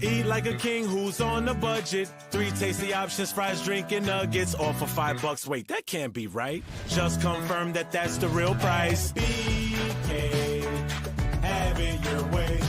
Eat like a king who's on a budget. 3 tasty options, fries, drink, and nuggets. All for $5. Wait, that can't be right. Just confirm that that's the real price. BK, have it your way.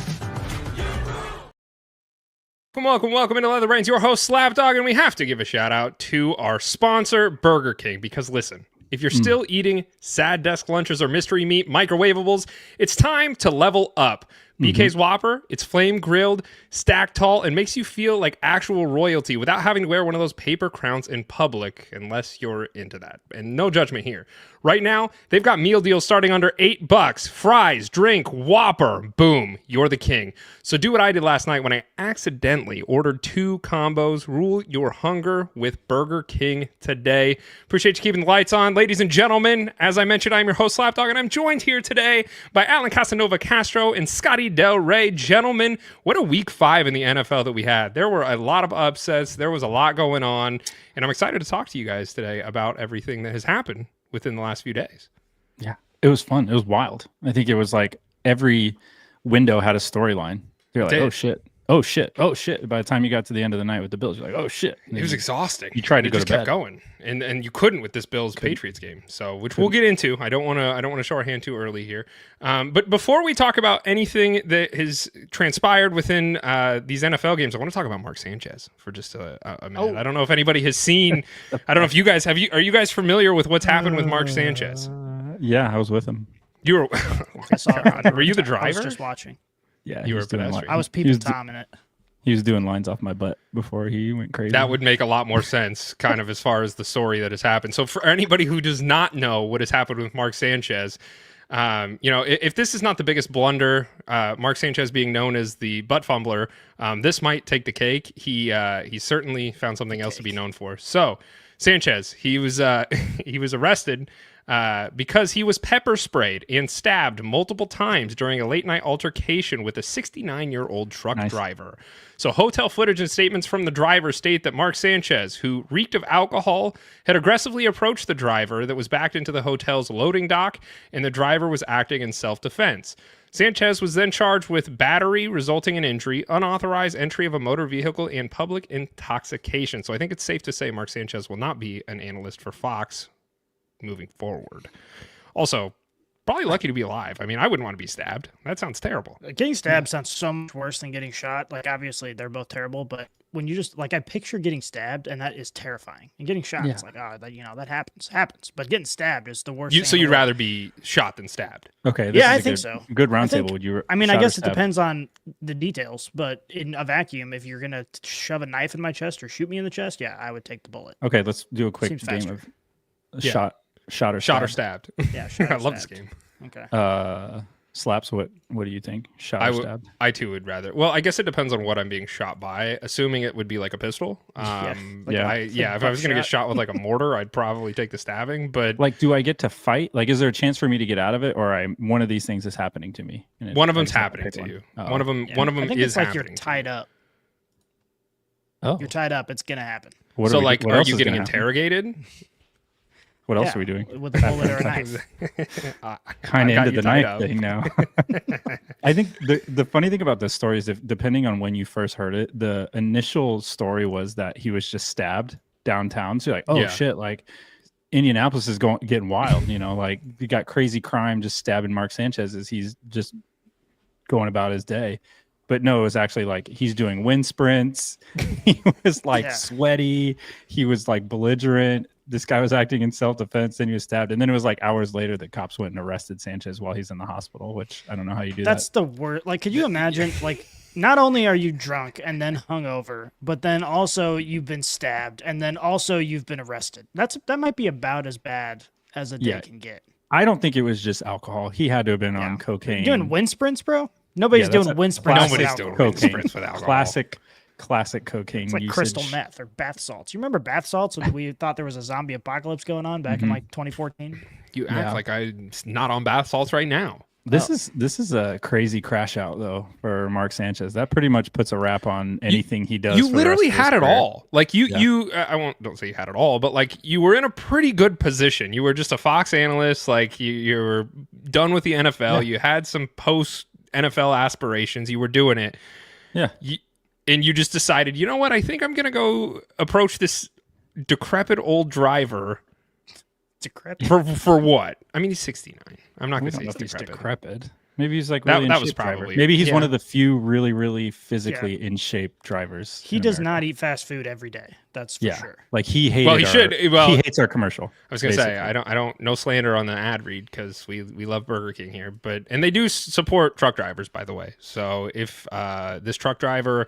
Welcome into Leather Brains, your host Slapdog, and we have to give a shout out to our sponsor, Burger King, because listen, if you're still eating sad desk lunches or mystery meat microwavables, it's time to level up. BK's Whopper, it's flame grilled, stacked tall, and makes you feel like actual royalty without having to wear one of those paper crowns in public, unless you're into that. And no judgment here. Right now, they've got meal deals starting under $8. Fries, drink, Whopper, boom, you're the king. So do what I did last night when I accidentally ordered 2 combos. Rule your hunger with Burger King today. Appreciate you keeping the lights on. Ladies and gentlemen, as I mentioned, I'm your host Slapdog, and I'm joined here today by Alan Casanova Castro and Scotty Del Rey. Gentlemen, what a week 5 in the NFL that we had. There were a lot of upsets. There was a lot going on, and I'm excited to talk to you guys today about everything that has happened within the last few days. Yeah, it was fun. It was wild. I think it was like every window had a storyline. You're like, oh shit. Oh shit. Oh shit. By the time you got to the end of the night with the Bills, you're like, oh shit. And it was exhausting. You tried to go just to kept bed. going. And you couldn't with this Bills Patriots game. So which we'll get into. I don't want to show our hand too early here. But before we talk about anything that has transpired within these NFL games, I want to talk about Mark Sanchez for just a minute. I don't know if anybody has seen. I don't know if you guys are you guys familiar with what's happened with Mark Sanchez? Yeah, I was with him. You were. I saw it. Were you the driver? I was just watching. Yeah, you were a pedestrian. I was people Tom in it. He was doing lines off my butt before he went crazy. That would make a lot more sense, kind of as far as the story that has happened. So for anybody who does not know what has happened with Mark Sanchez, if this is not the biggest blunder, Mark Sanchez being known as the butt fumbler, this might take the cake. He certainly found something else to be known for. So Sanchez, he was arrested because he was pepper sprayed and stabbed multiple times during a late night altercation with a 69-year-old truck driver. So hotel footage and statements from the driver state that Mark Sanchez, who reeked of alcohol, had aggressively approached the driver that was backed into the hotel's loading dock, and the driver was acting in self-defense. Sanchez was then charged with battery resulting in injury, unauthorized entry of a motor vehicle, and public intoxication. So I think it's safe to say Mark Sanchez will not be an analyst for Fox moving forward. Also, probably lucky to be alive. I mean, I wouldn't want to be stabbed. That sounds terrible. Getting stabbed sounds so much worse than getting shot. Like, obviously, they're both terrible, but when you just, like, I picture getting stabbed, and that is terrifying. And getting shot, it's like, that happens. But getting stabbed is the worst thing. So you'd rather be shot than stabbed? Okay. Yeah, I think so. Good roundtable. Would you? I mean, I guess it depends on the details, but in a vacuum, if you're going to shove a knife in my chest or shoot me in the chest, yeah, I would take the bullet. Okay, let's do a quick game of shot or stabbed. Yeah, I love this game. Okay. Slaps, what do you think? Shot or stabbed? I too would rather. Well, I guess it depends on what I'm being shot by. Assuming it would be like a pistol. If I was gonna get shot with like a mortar, I'd probably take the stabbing. But like, do I get to fight? Like, is there a chance for me to get out of it, or one of these things is happening to me? One of them's happening to you. One of them I think is it's like happening. you're tied up. Oh, you're tied up. It's gonna happen. So like, are you getting interrogated? What else are we doing? With a bullet or a knife. Kind of into the knife thing now. I think the funny thing about this story is, depending on when you first heard it, the initial story was that he was just stabbed downtown. So you're like, oh shit, like Indianapolis is getting wild. Like you got crazy crime just stabbing Mark Sanchez as he's just going about his day. But no, it was actually like he's doing wind sprints. He was like sweaty. He was like belligerent. This guy was acting in self-defense, then he was stabbed. And then it was like hours later that cops went and arrested Sanchez while he's in the hospital, which I don't know how you do that. That's the worst. Like, could you imagine, like, not only are you drunk and then hungover, but then also you've been stabbed and then also you've been arrested. That might be about as bad as a day can get. I don't think it was just alcohol. He had to have been on cocaine. You're doing wind sprints, bro? Nobody's doing wind sprints. Nobody's doing wind sprints with alcohol. Classic cocaine. It's like usage. crystal meth or bath salts. You remember bath salts when we thought there was a zombie apocalypse going on back in like 2014? You act like I'm not on bath salts right now. This is a crazy crash out though for Mark Sanchez. That pretty much puts a wrap on anything he does. You literally had it all. Like don't say you had it all, but like you were in a pretty good position. You were just a Fox analyst. Like you were done with the NFL. You had some post NFL aspirations. You were doing it. Yeah. and you just decided, you know what? I think I'm going to go approach this decrepit old driver. Decrepit. For what? I mean, he's 69. I'm not going to say he's he's decrepit. decrepit. Maybe he's like really that in was shape driver. probably Maybe he's one of the few really, really physically in shape drivers. He does not eat fast food every day. That's for sure. Like he hated. Well, he should. Well, he hates our commercial. I was going to say I don't. No slander on the ad read because we love Burger King here, and they do support truck drivers, by the way. So if this truck driver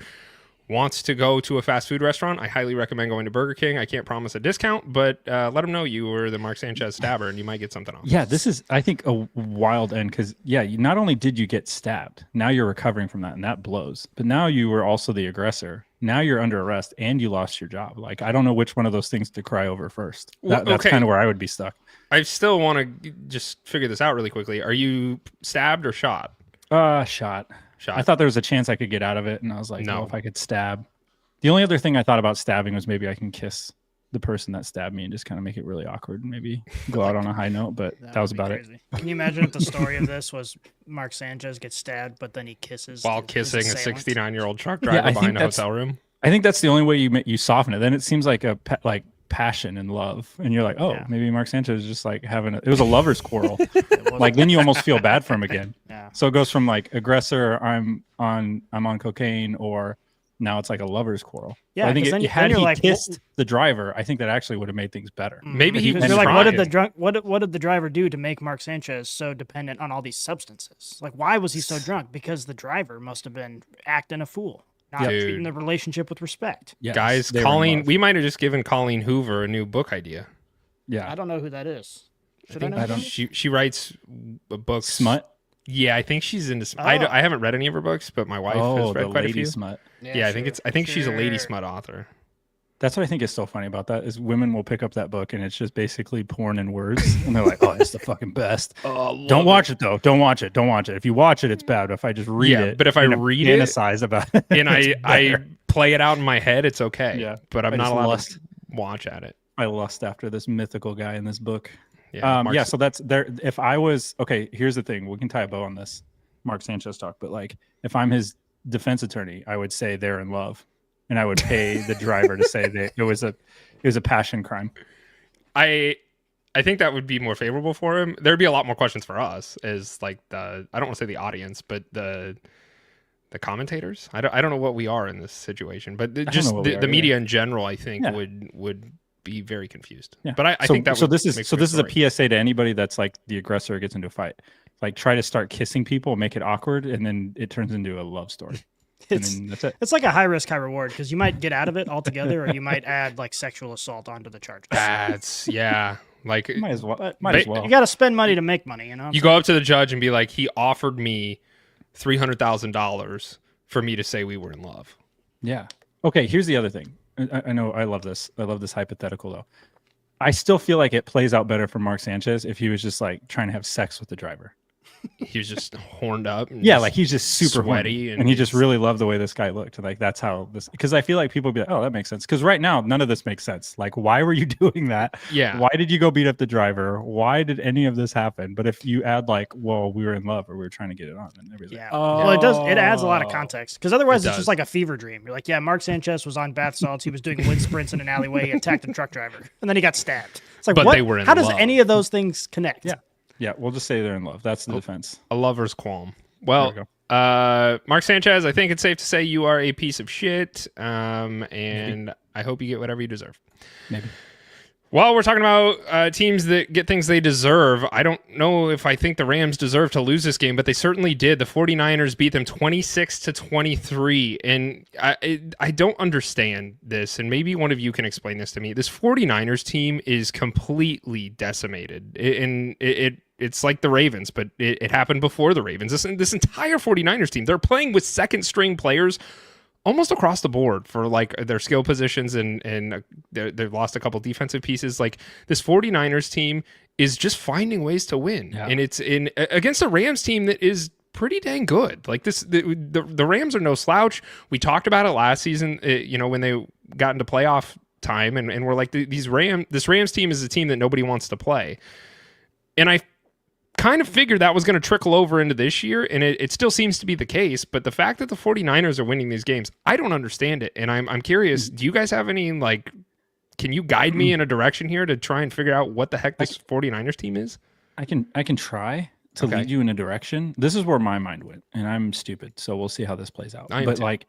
wants to go to a fast food restaurant, I highly recommend going to Burger King. I can't promise a discount, but let them know you were the Mark Sanchez stabber and you might get something off. Yeah, this is, I think, a wild end because, not only did you get stabbed, now you're recovering from that and that blows, but now you were also the aggressor. Now you're under arrest and you lost your job. Like, I don't know which one of those things to cry over first. That's kind of where I would be stuck. I still want to just figure this out really quickly. Are you stabbed or shot? Shot. I thought there was a chance I could get out of it, and I was like, no, if I could stab. The only other thing I thought about stabbing was maybe I can kiss the person that stabbed me and just kind of make it really awkward and maybe go out on a high note, but that was about it. Can you imagine if the story of this was Mark Sanchez gets stabbed, but then he kisses while kissing a 69-year-old truck driver behind a hotel room? I think that's the only way you soften it. Then it seems like passion and love, and you're like, maybe Mark Sanchez is just like it was a lover's quarrel. Like then you almost feel bad for him again. Yeah. So it goes from like aggressor, I'm on cocaine, or now it's like a lover's quarrel. Yeah, so I think had he kissed the driver, I think that actually would have made things better. Maybe he was like, what did the driver do to make Mark Sanchez so dependent on all these substances? Like, why was he so drunk? Because the driver must have been acting a fool. Not treating the relationship with respect. Yes, guys, we might have just given Colleen Hoover a new book idea. Yeah. I don't know who that is. She writes a book. Smut? Yeah, I think she's into I haven't read any of her books, but my wife has read quite a few. Smut. Yeah, I think she's a lady smut author. That's what I think is so funny about that is women will pick up that book and it's just basically porn and words and they're like, oh, it's the fucking best. Don't watch it though. Don't watch it. If you watch it, it's bad. If I just read it, but if I read it, fantasize about it, and I play it out in my head, it's okay. Yeah, but I'm not allowed to watch at it. I lust after this mythical guy in this book. Yeah, so that's there. If I was here's the thing. We can tie a bow on this Mark Sanchez talk, but like if I'm his defense attorney, I would say they're in love. And I would pay the driver to say that it was a passion crime. I think that would be more favorable for him. There'd be a lot more questions for us, as like I don't want to say the audience, but the commentators. I don't know what we are in this situation, but just the media in general, I think would be very confused. Yeah. But I think that this is a PSA to anybody that's like the aggressor gets into a fight. Like try to start kissing people, make it awkward, and then it turns into a love story. That's it. It's like a high risk, high reward because you might get out of it altogether, or you might add like sexual assault onto the charges. Like might as well. You got to spend money to make money. You go up to the judge and be like, he offered me $300,000 for me to say we were in love. Yeah. Okay. Here's the other thing. I know I love this. I love this hypothetical though. I still feel like it plays out better for Mark Sanchez if he was just like trying to have sex with the driver. He was just horned up. Like he's just super sweaty, and he just really loved the way this guy looked. Like that's how this. Because I feel like people would be like, "Oh, that makes sense." Because right now, none of this makes sense. Like, why were you doing that? Yeah. Why did you go beat up the driver? Why did any of this happen? But if you add like, "Well, we were in love," or we were trying to get it on, and everything. Yeah. Well, it does. It adds a lot of context because otherwise it's just like a fever dream. You're like, "Yeah, Mark Sanchez was on bath salts. He was doing wind sprints in an alleyway. He attacked a truck driver, and then he got stabbed." It's like, but what? They were in How love. does any of those things connect? Yeah. Yeah, we'll just say they're in love. That's the defense. A lover's qualm. Well, Mark Sanchez, I think it's safe to say you are a piece of shit, and I hope you get whatever you deserve. Maybe. While we're talking about teams that get things they deserve, I don't know if I think the Rams deserve to lose this game, but they certainly did. The 49ers beat them 26-23, and I don't understand this, and maybe one of you can explain this to me. This 49ers team is completely decimated, and it's like the Ravens, but it happened before the Ravens. This entire 49ers team, they're playing with second-string players almost across the board for like their skill positions, and they've lost a couple defensive pieces. Like this 49ers team is just finding ways to win, and it's in against a Rams team that is pretty dang good. Like the Rams are no slouch. We talked about it last season, when they got into playoff time, and we're like this Rams team is a team that nobody wants to play, and I kind of figured that was going to trickle over into this year, and it still seems to be the case. But the fact that the 49ers are winning these games, I don't understand it. And I'm curious, do you guys have any, like, can you guide me in a direction here to try and figure out what the heck this 49ers team is? I can try to lead you in a direction. This is where my mind went, and I'm stupid, so we'll see how this plays out. But like,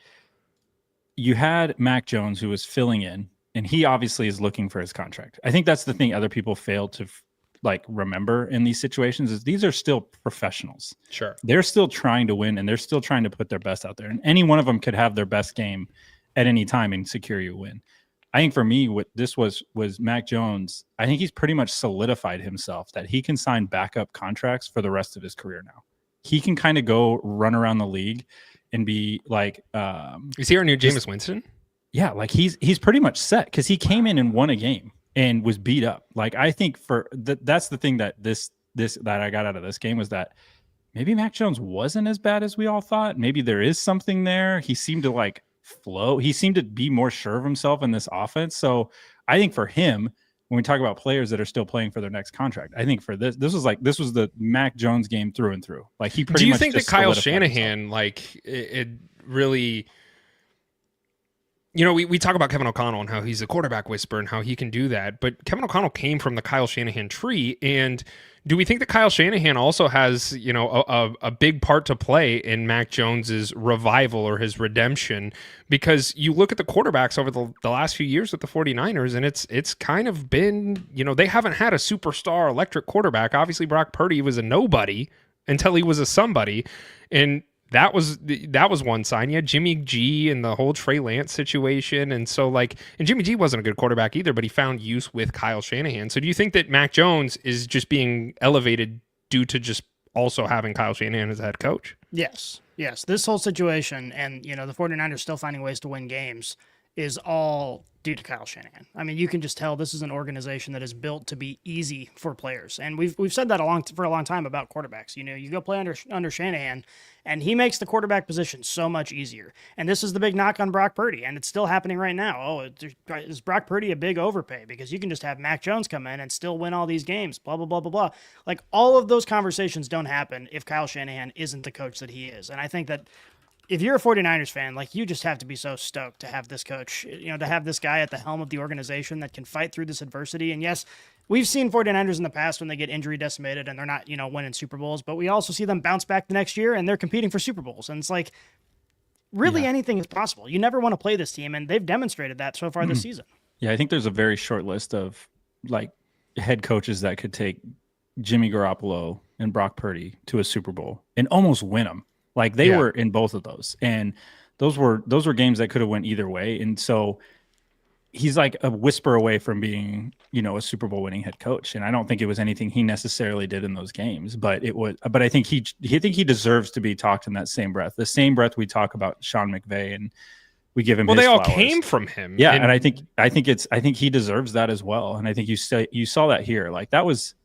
you had Mac Jones who was filling in, and he obviously is looking for his contract. I think that's the thing other people fail to remember in these situations is these are still professionals. Sure. They're still trying to win, and they're still trying to put their best out there. And any one of them could have their best game at any time and secure you a win. I think for me, what this was Mac Jones. I think he's pretty much solidified himself that he can sign backup contracts for the rest of his career now. He can kind of go run around the league and be like, is he our new Jameis Winston? Yeah, like he's pretty much set because he came in and won a game and was beat up. Like, I think that's the thing that this that I got out of this game was that maybe Mac Jones wasn't as bad as we all thought. Maybe there is something there. He seemed to like flow. He seemed to be more sure of himself in this offense. So I think for him, when we talk about players that are still playing for their next contract, I think for this was the Mac Jones game through and through. Like, he pretty much. Do you think that Kyle Shanahan, like, it really? You know, we talk about Kevin O'Connell and how he's a quarterback whisperer and how he can do that. But Kevin O'Connell came from the Kyle Shanahan tree. And do we think that Kyle Shanahan also has, you know, a big part to play in Mac Jones's revival or his redemption? Because you look at the quarterbacks over the last few years with the 49ers, and it's kind of been, you know, they haven't had a superstar electric quarterback. Obviously, Brock Purdy was a nobody until he was a somebody. And that was one sign. You had Jimmy G and the whole Trey Lance situation. And so, like, and Jimmy G wasn't a good quarterback either, but he found use with Kyle Shanahan. So do you think that Mac Jones is just being elevated due to just also having Kyle Shanahan as a head coach? Yes. This whole situation and, you know, the 49ers still finding ways to win games is all due to Kyle Shanahan. I mean, you can just tell this is an organization that is built to be easy for players. And we've said that for a long time about quarterbacks. You know, you go play under Shanahan, and he makes the quarterback position so much easier. And this is the big knock on Brock Purdy, and it's still happening right now. Oh, is Brock Purdy a big overpay? Because you can just have Mac Jones come in and still win all these games, blah, blah, blah, blah, blah. Like, all of those conversations don't happen if Kyle Shanahan isn't the coach that he is. And I think that if you're a 49ers fan, like, you just have to be so stoked to have this coach, you know, to have this guy at the helm of the organization that can fight through this adversity. And yes, we've seen 49ers in the past when they get injury decimated and they're not, you know, winning Super Bowls, but we also see them bounce back the next year and they're competing for Super Bowls. And it's like, really anything is possible. You never want to play this team, and they've demonstrated that so far this season. Yeah, I think there's a very short list of, like, head coaches that could take Jimmy Garoppolo and Brock Purdy to a Super Bowl and almost win them. Like, they were in both of those, and those were games that could have went either way. And so he's like a whisper away from being, you know, a Super Bowl winning head coach. And I don't think it was anything he necessarily did in those games, but I think he deserves to be talked in that same breath. The same breath we talk about Sean McVay and we give him. Well, they all flowers. came from him. Yeah, and I think he deserves that as well. And I think you saw that here. Like, that was,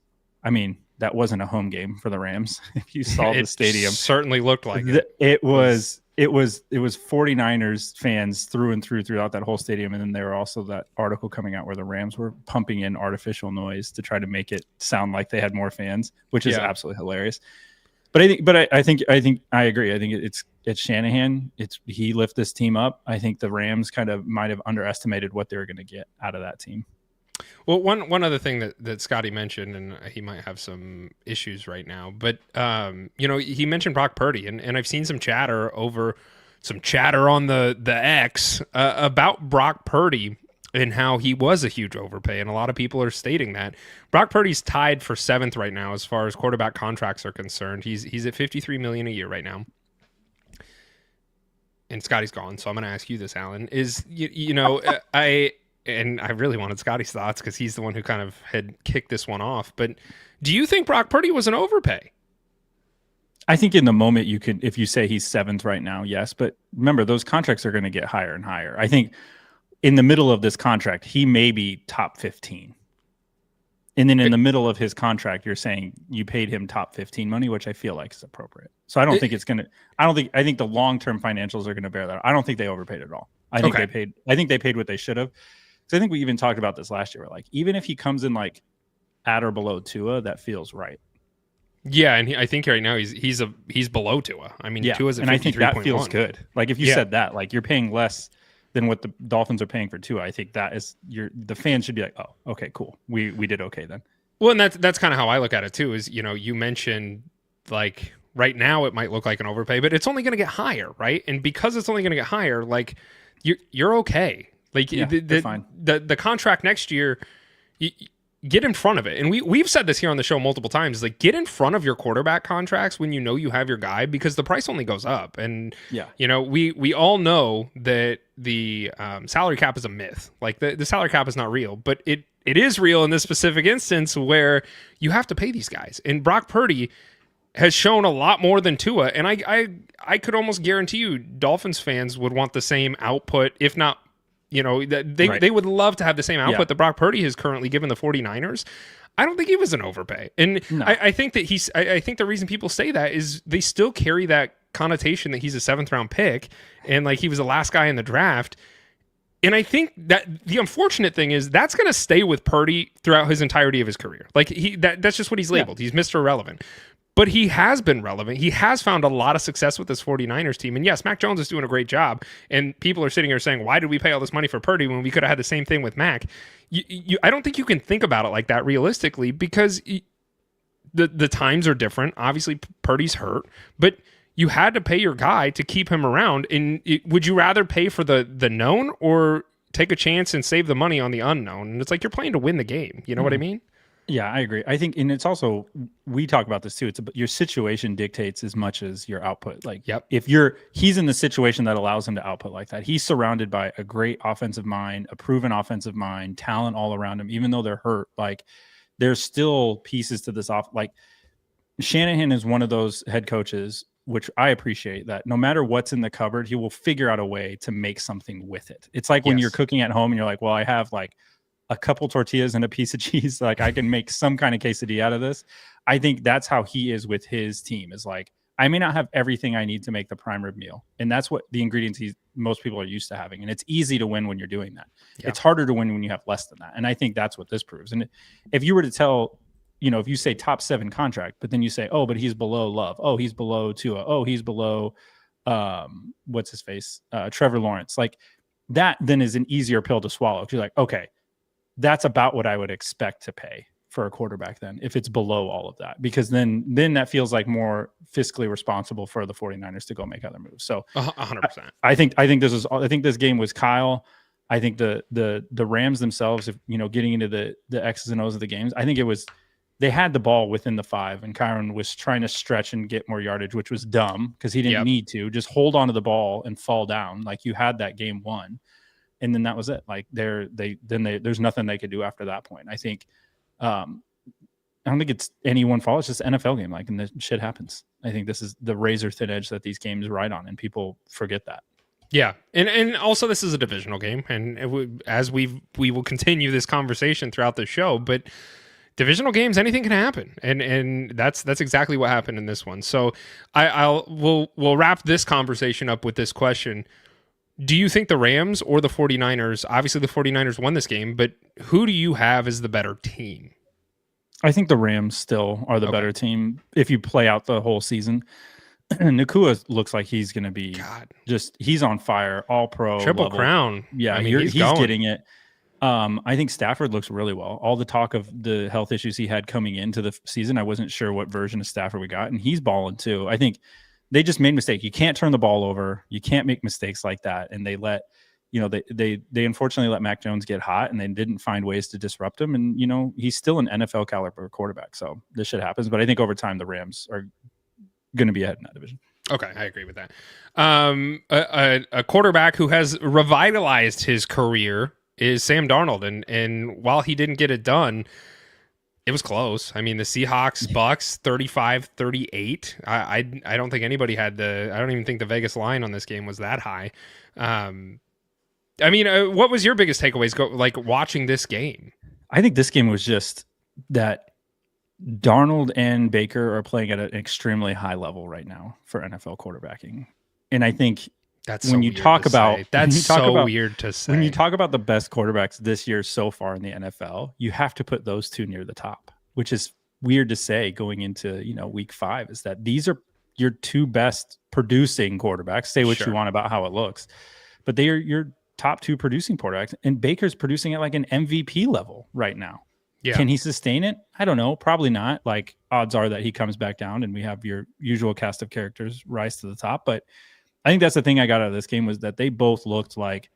I mean, that wasn't a home game for the Rams. If you saw the stadium, certainly looked like it. It was 49ers fans through and throughout that whole stadium. And then there were also that article coming out where the Rams were pumping in artificial noise to try to make it sound like they had more fans, which is absolutely hilarious. But I think I agree. I think it's Shanahan. He lifted this team up. I think the Rams kind of might have underestimated what they were going to get out of that team. Well, one other thing that Scotty mentioned, and he might have some issues right now, but you know, he mentioned Brock Purdy, and I've seen some chatter on the X about Brock Purdy and how he was a huge overpay, and a lot of people are stating that Brock Purdy's tied for 7th right now as far as quarterback contracts are concerned. He's at $53 million a year right now. And Scotty's gone, so I'm going to ask you this, Alan. Is you know And I really wanted Scotty's thoughts because he's the one who kind of had kicked this one off. But do you think Brock Purdy was an overpay? I think in the moment you could, if you say he's 7th right now, yes. But remember, those contracts are going to get higher and higher. I think in the middle of this contract, he may be top 15. And then in the middle of his contract, you're saying you paid him top 15 money, which I feel like is appropriate. So I don't think it's going to, I think the long-term financials are going to bear that. I don't think they overpaid at all. I think they paid what they should have. So I think we even talked about this last year. Like, even if he comes in like at or below Tua, that feels right. Yeah, and I think right now he's below Tua. I mean, Tua's at 53.1. And I think that feels good. Like if you said that, like you're paying less than what the Dolphins are paying for Tua, I think that is the fans should be like, oh, okay, cool. We did okay then. Well, and that's kind of how I look at it too. Is you mentioned like right now it might look like an overpay, but it's only going to get higher, right? And because it's only going to get higher, like you're okay. Like the contract next year, get in front of it. And we've said this here on the show multiple times. Like get in front of your quarterback contracts when you know you have your guy, because the price only goes up. And we all know that the salary cap is a myth. Like the salary cap is not real, but it is real in this specific instance where you have to pay these guys. And Brock Purdy has shown a lot more than Tua. And I could almost guarantee you Dolphins fans would want the same output, if not, they would love to have the same output that Brock Purdy has currently given the 49ers. I don't think he was an overpay. And I think that I think the reason people say that is they still carry that connotation that he's a 7th round pick and like he was the last guy in the draft. And I think that the unfortunate thing is that's going to stay with Purdy throughout his entirety of his career. Like that's just what he's labeled. He's Mr. Irrelevant. But he has been relevant. He has found a lot of success with this 49ers team. And yes, Mac Jones is doing a great job. And people are sitting here saying, why did we pay all this money for Purdy when we could have had the same thing with Mac? I don't think you can think about it like that realistically, because the times are different. Obviously, Purdy's hurt. But you had to pay your guy to keep him around. And would you rather pay for the known or take a chance and save the money on the unknown? And it's like you're playing to win the game. You know what I mean? Yeah, I agree. I think, and it's also, we talk about this too. It's about your situation dictates as much as your output. Like, if he's in the situation that allows him to output like that, he's surrounded by a great offensive mind, a proven offensive mind, talent all around him, even though they're hurt. Like, there's still pieces to this off. Like, Shanahan is one of those head coaches, which I appreciate, that no matter what's in the cupboard, he will figure out a way to make something with it. It's like when you're cooking at home and you're like, well, I have like a couple tortillas and a piece of cheese. Like I can make some kind of quesadilla out of this. I think that's how he is with his team, is like, I may not have everything I need to make the prime rib meal. And that's what the ingredients most people are used to having. And it's easy to win when you're doing that. It's harder to win when you have less than that. And I think that's what this proves. And if you were to tell, if you say top 7 contract, but then you say, oh, but he's below Love. Oh, he's below Tua. Oh, he's below, what's his face? Trevor Lawrence. Like that then is an easier pill to swallow. You're like, okay, that's about what I would expect to pay for a quarterback then, if it's below all of that, because then that feels like more fiscally responsible for the 49ers to go make other moves. So 100%. I think this game was Kyle. I think the Rams themselves, getting into the X's and O's of the games, I think they had the ball within the 5 and Kyron was trying to stretch and get more yardage, which was dumb because he didn't need to just hold onto the ball and fall down. Like you had that game won. And then that was it. Like there's nothing they could do after that point. I think, I don't think it's any one fault. It's just an NFL game. Like, and the shit happens. I think this is the razor thin edge that these games ride on, and people forget that. Yeah. And also this is a divisional game. And we will continue this conversation throughout the show, but divisional games, anything can happen. And that's exactly what happened in this one. So we'll wrap this conversation up with this question. Do you think the Rams or the 49ers, obviously the 49ers won this game, but who do you have as the better team? I think the Rams still are the better team if you play out the whole season. Nakua looks like he's going to be he's on fire, all pro. Triple level. Crown. Yeah, I mean, he's getting it. I think Stafford looks really well. All the talk of the health issues he had coming into the season, I wasn't sure what version of Stafford we got, and he's balling too. I think they just made a mistake. You can't turn the ball over. You can't make mistakes like that. And they let, they unfortunately let Mac Jones get hot, and they didn't find ways to disrupt him. And, he's still an NFL caliber quarterback. So this shit happens. But I think over time, the Rams are going to be ahead in that division. Okay, I agree with that. A quarterback who has revitalized his career is Sam Darnold. And while he didn't get it done, it was close. I mean, the Seahawks, Bucks, 35-38. I don't think anybody had I don't even think the Vegas line on this game was that high. What was your biggest takeaways watching this game? I think this game was just that Darnold and Baker are playing at an extremely high level right now for NFL quarterbacking. And I think that's when you talk about weird to say. When you talk about the best quarterbacks this year so far in the NFL, you have to put those two near the top, which is weird to say going into, week 5 is that these are your 2 best producing quarterbacks. Say what you want about how it looks, but they are your top 2 producing quarterbacks, and Baker's producing at like an MVP level right now. Yeah. Can he sustain it? I don't know. Probably not. Like, odds are that he comes back down and we have your usual cast of characters rise to the top. But I think that's the thing I got out of this game, was that they both looked like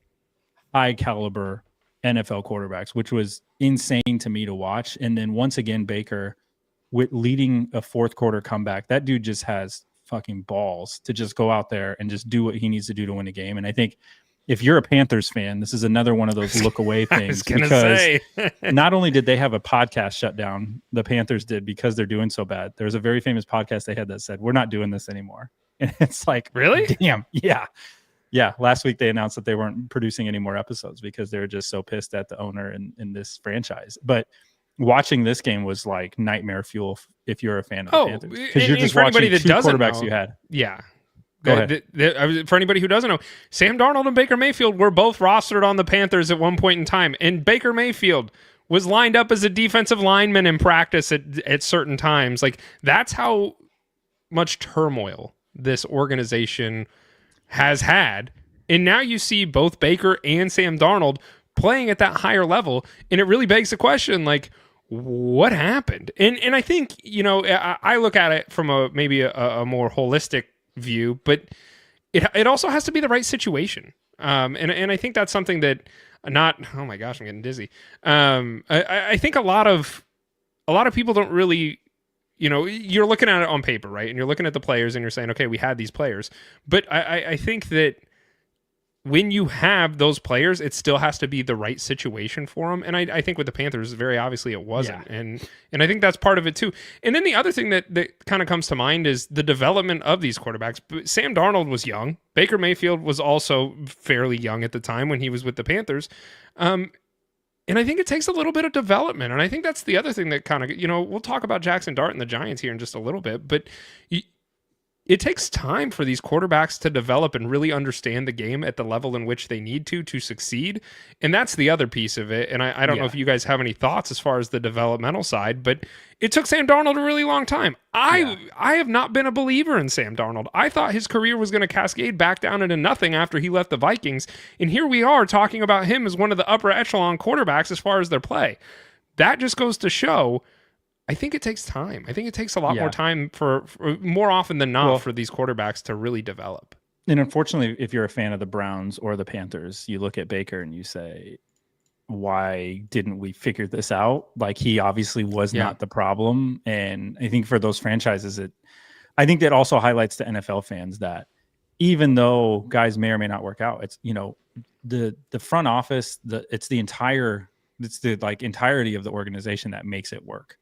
high caliber NFL quarterbacks, which was insane to me to watch. And then once again, Baker with leading a 4th quarter comeback, that dude just has fucking balls to just go out there and just do what he needs to do to win a game. And I think if you're a Panthers fan, this is another one of those look away things, because not only did they have a podcast shut down, the Panthers did, because they're doing so bad. There's a very famous podcast they had that said, we're not doing this anymore. And it's like, really? Damn. Yeah. Yeah. Last week they announced that they weren't producing any more episodes because they were just so pissed at the owner and this franchise. But watching this game was like nightmare fuel if you're a fan of the Panthers, because you're just watching 2 quarterbacks you had. Yeah. Go ahead. For anybody who doesn't know, Sam Darnold and Baker Mayfield were both rostered on the Panthers at one point in time, and Baker Mayfield was lined up as a defensive lineman in practice at certain times. Like, that's how much turmoil this organization has had. And now you see both Baker and Sam Darnold playing at that higher level, and it really begs the question, like, what happened? And I think, I look at it from maybe a more holistic view, but it also has to be the right situation. And I think that's something that oh my gosh, I'm getting dizzy. I think a lot of people don't really, you're looking at it on paper, right? And you're looking at the players and you're saying, okay, we had these players. But I think that when you have those players, it still has to be the right situation for them. And I think with the Panthers, very obviously it wasn't. Yeah. And I think that's part of it too. And then the other thing that kind of comes to mind is the development of these quarterbacks. Sam Darnold was young. Baker Mayfield was also fairly young at the time when he was with the Panthers. And I think it takes a little bit of development. And I think that's the other thing that kind of, we'll talk about Jackson Dart and the Giants here in just a little bit, but it takes time for these quarterbacks to develop and really understand the game at the level in which they need to succeed. And that's the other piece of it. And I don't know if you guys have any thoughts as far as the developmental side, but it took Sam Darnold a really long time. I have not been a believer in Sam Darnold. I thought his career was going to cascade back down into nothing after he left the Vikings. And here we are talking about him as one of the upper echelon quarterbacks as far as their play. That just goes to show, I think it takes time. I think it takes a lot more time for more often than not for these quarterbacks to really develop. And unfortunately, if you're a fan of the Browns or the Panthers, you look at Baker and you say, why didn't we figure this out? Like, he obviously was not the problem. And I think for those franchises, I think that also highlights to NFL fans that even though guys may or may not work out, it's, the front office, it's the entirety of the organization that makes it work.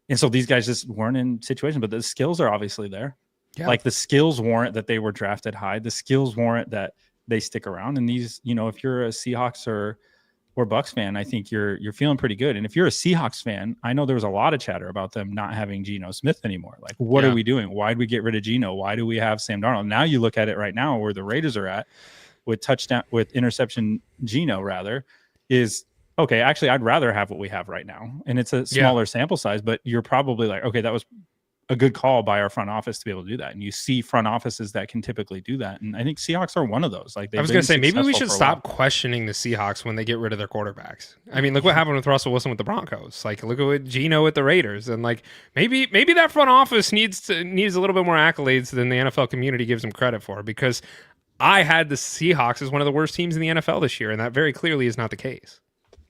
And so these guys just weren't in situations, but the skills are obviously there. Yeah. Like, the skills warrant that they were drafted high. The skills warrant that they stick around. And these, if you're a Seahawks or Bucks fan, I think you're feeling pretty good. And if you're a Seahawks fan, I know there was a lot of chatter about them not having Geno Smith anymore. Like, what are we doing? Why did we get rid of Geno? Why do we have Sam Darnold? Now you look at it right now where the Raiders are at with interception Geno rather is, okay, actually, I'd rather have what we have right now. And it's a smaller sample size, but you're probably like, okay, that was a good call by our front office to be able to do that. And you see front offices that can typically do that. And I think Seahawks are one of those. Like, I was going to say, maybe we should stop questioning the Seahawks when they get rid of their quarterbacks. I mean, look what happened with Russell Wilson with the Broncos. Like, look at what Geno with the Raiders. And like, maybe that front office needs a little bit more accolades than the NFL community gives them credit for, because I had the Seahawks as one of the worst teams in the NFL this year. And that very clearly is not the case.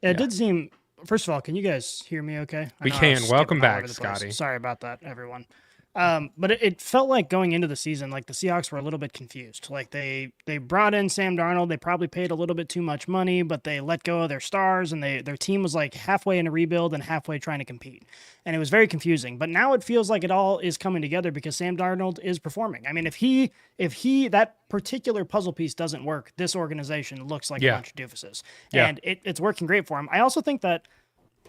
It did seem, first of all, can you guys hear me okay? We can. Welcome back, Scotty. Sorry about that, everyone. But it felt like going into the season, like the Seahawks were a little bit confused. Like they brought in Sam Darnold. They probably paid a little bit too much money, but they let go of their stars, and their team was like halfway in a rebuild and halfway trying to compete. And it was very confusing. But now it feels like it all is coming together because Sam Darnold is performing. I mean, if that particular puzzle piece doesn't work, this organization looks like a bunch of doofuses. Yeah. And it's working great for him. I also think that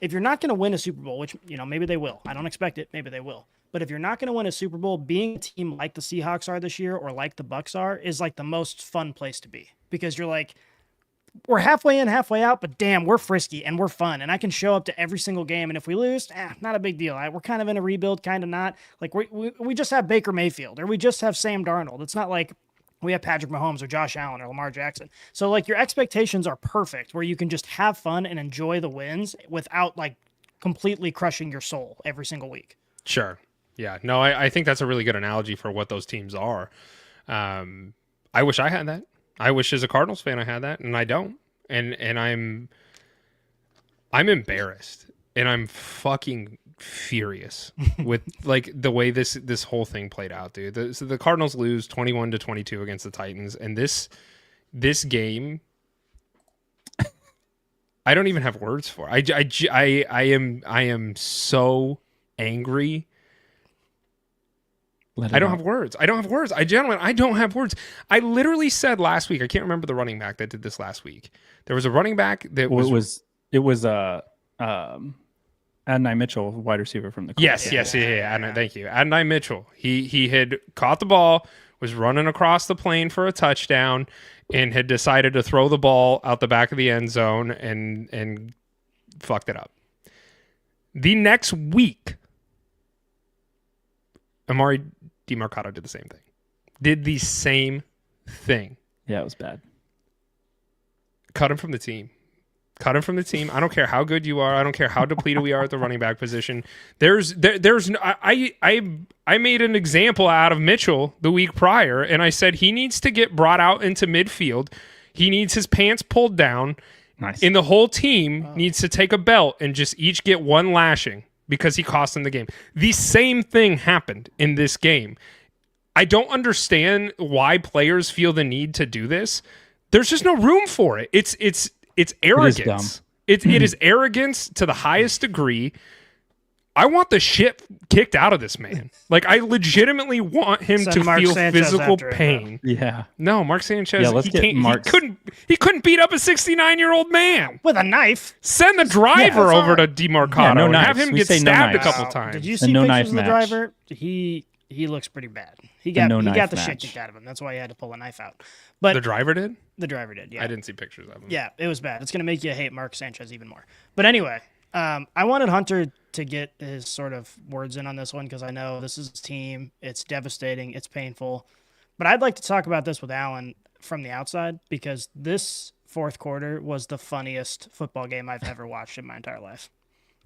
if you're not going to win a Super Bowl, which, maybe they will. I don't expect it. Maybe they will. But if you're not going to win a Super Bowl, being a team like the Seahawks are this year or like the Bucks are is like the most fun place to be, because you're like, we're halfway in, halfway out, but damn, we're frisky and we're fun. And I can show up to every single game. And if we lose, not a big deal. We're kind of in a rebuild, kind of not. Like we just have Baker Mayfield or we just have Sam Darnold. It's not like we have Patrick Mahomes or Josh Allen or Lamar Jackson. So like your expectations are perfect where you can just have fun and enjoy the wins without like completely crushing your soul every single week. Sure. Yeah. No, I think that's a really good analogy for what those teams are. I wish I had that. I wish as a Cardinals fan I had that, and I don't. And I'm embarrassed, and I'm fucking furious with like the way this whole thing played out, dude. So the Cardinals lose 21-22 against the Titans, and this game, I don't even have words for. I am so angry. I don't have words. I don't have words. I don't have words. I literally said last week, I can't remember the running back that did this last week. There was a running back that it was Adonai Mitchell, wide receiver from the Colts. Yes. Adonai, thank you. Adonai Mitchell. He had caught the ball, was running across the plane for a touchdown, and had decided to throw the ball out the back of the end zone and fucked it up. The next week, Amari DiMercato did the same thing. Did the same thing. Yeah, it was bad. Cut him from the team. Cut him from the team. I don't care how good you are. I don't care how depleted we are at the running back position. I made an example out of Mitchell the week prior, and I said he needs to get brought out into midfield. He needs his pants pulled down. Nice. And the whole team needs to take a belt and just each get one lashing because he cost them the game. The same thing happened in this game. I don't understand why players feel the need to do this. There's just no room for it. It's arrogance. It is arrogance to the highest degree. I want the shit kicked out of this man. Like, I legitimately want him to Mark feel Sanchez physical after pain. Yeah. No, Mark Sanchez. Yeah, let's get Mark. He couldn't beat up a 69-year-old man with a knife. Send the driver over to DiMercato and have him get stabbed a couple times. Did you see pictures of the driver? He looks pretty bad. He got the shit kicked out of him. That's why he had to pull a knife out. But the driver did? The driver did, yeah. I didn't see pictures of him. Yeah, it was bad. It's going to make you hate Mark Sanchez even more. But anyway, I wanted Hunter to get his sort of words in on this one because I know this is his team. It's devastating. It's painful. But I'd like to talk about this with Alan from the outside because this fourth quarter was the funniest football game I've ever watched in my entire life.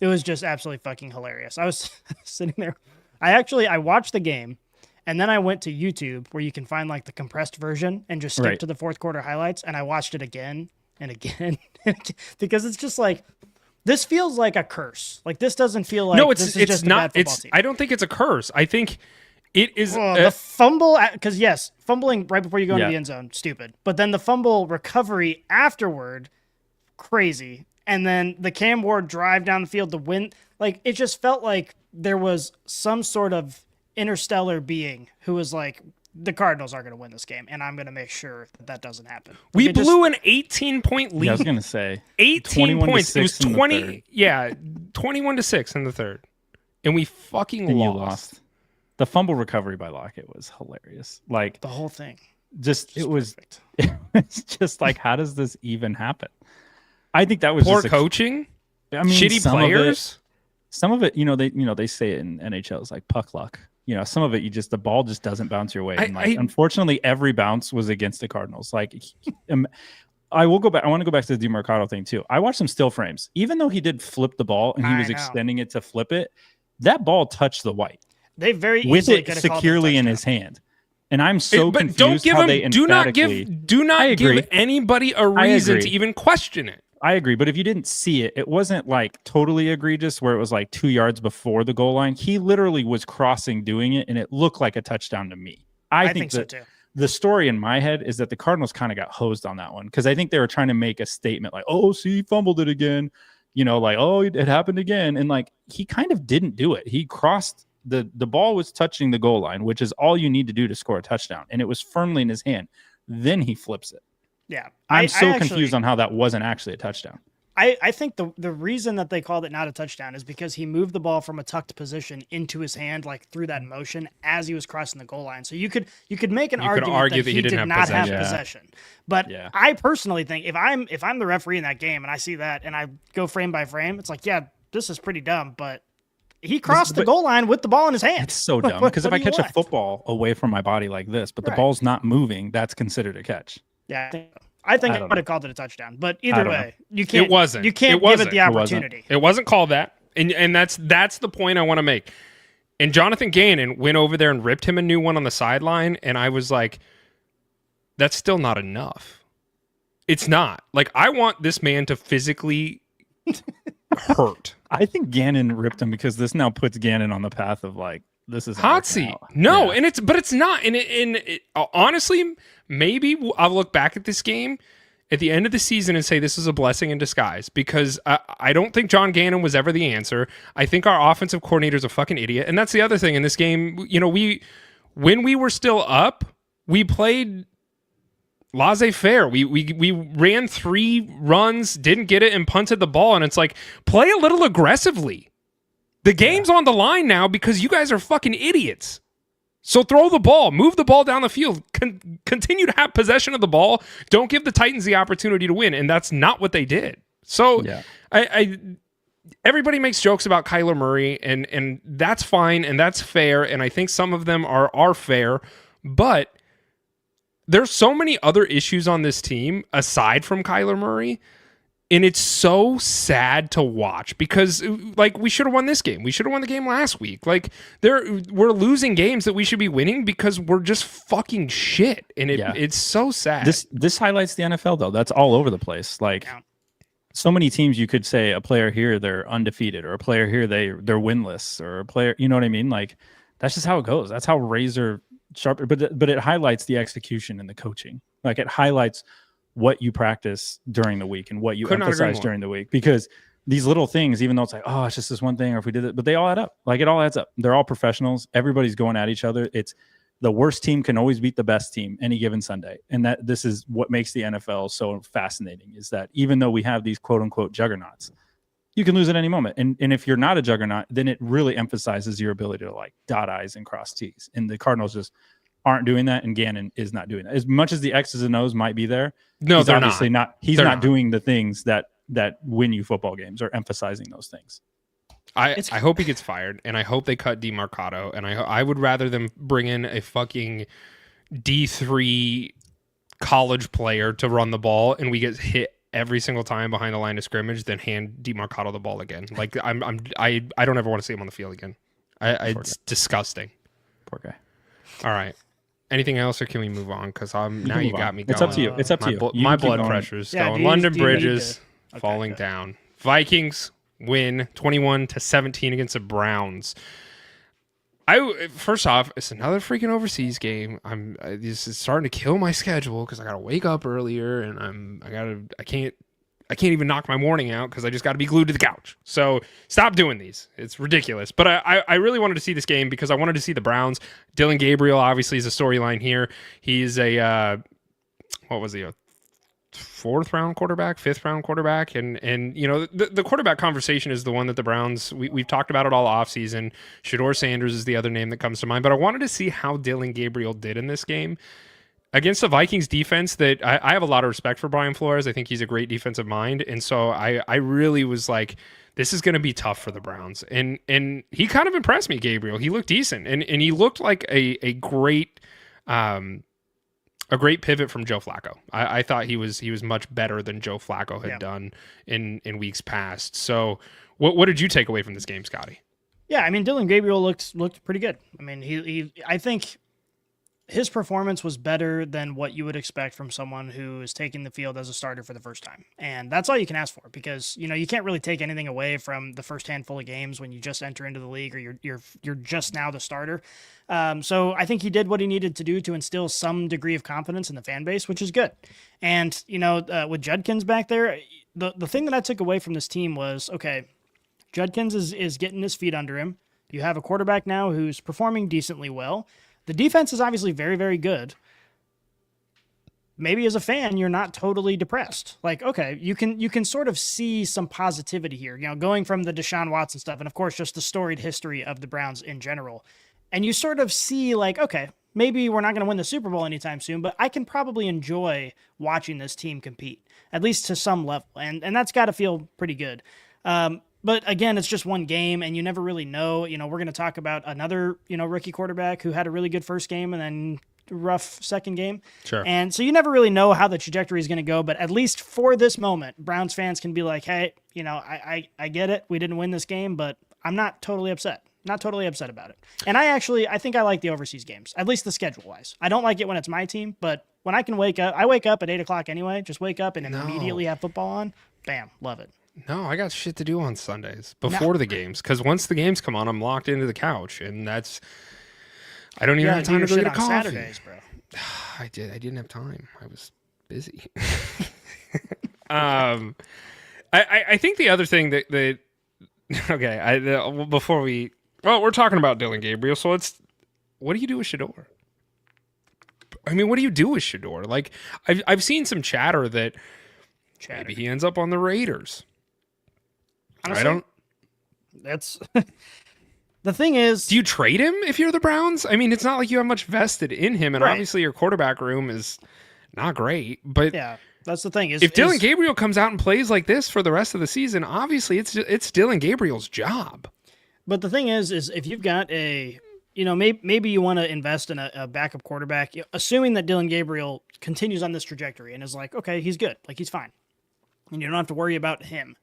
It was just absolutely fucking hilarious. I was sitting there. I watched the game. And then I went to YouTube where you can find like the compressed version and just skip to the fourth quarter highlights. And I watched it again and again because it's just like, this feels like a curse. Like this doesn't feel like it's not. I don't think it's a curse. I think it is the fumble because fumbling right before you go into the end zone, stupid. But then the fumble recovery afterward, crazy. And then the Cam Ward drive down the field to win. Like it just felt like there was some sort of interstellar being who was like, the Cardinals are going to win this game, and I'm going to make sure that doesn't happen. We blew an 18-point lead. Yeah, I was going to say 18 points. It was 20. Yeah, 21-6 in the third, and we fucking lost. You lost. The fumble recovery by Lockett was hilarious. Like the whole thing. It was just like, how does this even happen? I think that was poor coaching. I mean, shitty players. Some of it, they say it in NHL is like puck luck. Some of it, the ball just doesn't bounce your way. And unfortunately, every bounce was against the Cardinals. Like, I will go back. I want to go back to the DiMercato thing too. I watched some still frames. Even though he did flip the ball and he was extending it to flip it, that ball touched the white. They very with it securely in his hand. And I'm so confused don't give how him, they emphatically. Do not give anybody a reason to even question it. I agree, but if you didn't see it, it wasn't like totally egregious where it was like 2 yards before the goal line. He literally was crossing doing it, and it looked like a touchdown to me. I think so too. The story in my head is that the Cardinals kind of got hosed on that one because I think they were trying to make a statement like, oh, see, he fumbled it again. Like, oh, it happened again. And like, he kind of didn't do it. He crossed the ball was touching the goal line, which is all you need to do to score a touchdown. And it was firmly in his hand. Then he flips it. Yeah. I'm so confused on how that wasn't actually a touchdown. I think the reason that they called it not a touchdown is because he moved the ball from a tucked position into his hand, like through that motion as he was crossing the goal line. So you could make an argument that he did not have possession. But I personally think if I'm the referee in that game and I see that and I go frame by frame, it's like, yeah, this is pretty dumb, but he crossed the goal line with the ball in his hand. It's so dumb because if I catch a football away from my body like this, but the ball's not moving, that's considered a catch. Yeah, I think I would have called it a touchdown. But either way, you can't. It wasn't. You can't give it the opportunity. It wasn't called that, and that's the point I want to make. And Jonathan Gannon went over there and ripped him a new one on the sideline, and I was like, that's still not enough. It's not. Like, I want this man to physically hurt. I think Gannon ripped him because this now puts Gannon on the path of like, this is hot seat. No, and it's not. And honestly, maybe I'll look back at this game at the end of the season and say this is a blessing in disguise because I don't think John Gannon was ever the answer. I think our offensive coordinator is a fucking idiot. And that's the other thing in this game. You know, when we were still up, we played laissez-faire. We ran 3 runs, didn't get it, and punted the ball. And it's like, play a little aggressively. The game's on the line now because you guys are fucking idiots. So throw the ball, move the ball down the field, continue to have possession of the ball. Don't give the Titans the opportunity to win, and that's not what they did. So everybody makes jokes about Kyler Murray, and that's fine, and that's fair, and I think some of them are fair, but there's so many other issues on this team aside from Kyler Murray. And it's so sad to watch because, like, we should have won this game. We should have won the game last week. Like, we're losing games that we should be winning because we're just fucking shit. And it's so sad. This highlights the NFL, though. That's all over the place. Like, so many teams you could say a player here, they're undefeated, or a player here, they're winless, or a player, you know what I mean? Like, that's just how it goes. That's how razor sharp. But it highlights the execution and the coaching. Like, it highlights what you practice during the week and what you emphasize during the week, because these little things, even though it's like, oh, it's just this one thing, or if we did it, but they all add up. Like, it all adds up. They're all professionals. Everybody's going at each other. It's the worst team can always beat the best team any given Sunday. And this is what makes the NFL so fascinating, is that even though we have these quote unquote juggernauts, you can lose at any moment. And if you're not a juggernaut, then it really emphasizes your ability to like dot I's and cross T's. And the Cardinals just aren't doing that, and Gannon is not doing that. As much as the X's and O's might be there, no, he's they're obviously not. He's they're not doing the things that win you football games, or emphasizing those things. I hope he gets fired, and I hope they cut DeMarcado, and I would rather them bring in a fucking D3 college player to run the ball, and we get hit every single time behind the line of scrimmage than hand DeMarcado the ball again. Like, I don't ever want to see him on the field again. It's disgusting. Poor guy. All right. Anything else, or can we move on? Because now you got me going. It's up to you. It's up to you. My blood pressure's going. London Bridges falling down. Vikings win 21-17 against the Browns. First off, it's another freaking overseas game. This is starting to kill my schedule because I got to wake up earlier, and I can't even knock my morning out because I just got to be glued to the couch. So stop doing these. It's ridiculous. But I really wanted to see this game because I wanted to see the Browns. Dylan Gabriel obviously is a storyline here. He's a fifth round quarterback, and you know, the quarterback conversation is the one that the Browns, we've talked about it all offseason. Shedeur Sanders is the other name that comes to mind, but I wanted to see how Dylan Gabriel did in this game against the Vikings defense. That I have a lot of respect for Brian Flores. I think he's a great defensive mind, and so I really was like, this is going to be tough for the Browns, and he kind of impressed me. Gabriel, he looked decent, and he looked like a great pivot from Joe Flacco. I thought he was much better than Joe Flacco had done in weeks past. So what did you take away from this game, Scotty? Yeah, I mean, Dylan Gabriel looked pretty good. I mean, I think his performance was better than what you would expect from someone who is taking the field as a starter for the first time. And that's all you can ask for, because, you know, you can't really take anything away from the first handful of games when you just enter into the league, or you're just now the starter. So I think he did what he needed to do to instill some degree of confidence in the fan base, which is good. And, you know, with Judkins back there, the thing that I took away from this team was, okay, Judkins is getting his feet under him. You have a quarterback now who's performing decently well. The defense is obviously very, very good. maybe as a fan, you're not totally depressed. Like, okay, you can sort of see some positivity here, going from the Deshaun Watson stuff and of course just the storied history of the Browns in general. And you sort of see like, okay, maybe we're not going to win the Super Bowl anytime soon, but I can probably enjoy watching this team compete, at least to some level. And that's got to feel pretty good. But again, it's just one game and you never really know. We're going to talk about another, rookie quarterback who had a really good first game and then rough second game. Sure. And so you never really know how the trajectory is going to go, but at least for this moment, Browns fans can be like, hey, I get it. We didn't win this game, but I'm not totally upset. Not totally upset about it. And I think I like the overseas games, at least the schedule wise. I don't like it when it's my team, but when I can wake up at 8:00 anyway, just wake up and immediately have football on. Bam. Love it. No, I got shit to do on Sundays before the games. Cause once the games come on, I'm locked into the couch and I don't even have time to go get a coffee. Saturdays, bro. I didn't have time. I was busy. I think the other thing that before we're talking about Dylan Gabriel, so what do you do with Shedeur? I mean, what do you do with Shedeur? Like, I've seen some chatter that maybe he ends up on the Raiders. Honestly, that's the thing is. Do you trade him if you're the Browns? I mean, it's not like you have much vested in him, and obviously your quarterback room is not great. But yeah, that's the thing. If Dylan Gabriel comes out and plays like this for the rest of the season, obviously it's Dylan Gabriel's job. But the thing is if you've got maybe you want to invest in a backup quarterback, assuming that Dylan Gabriel continues on this trajectory and is like, okay, he's good, like he's fine, and you don't have to worry about him.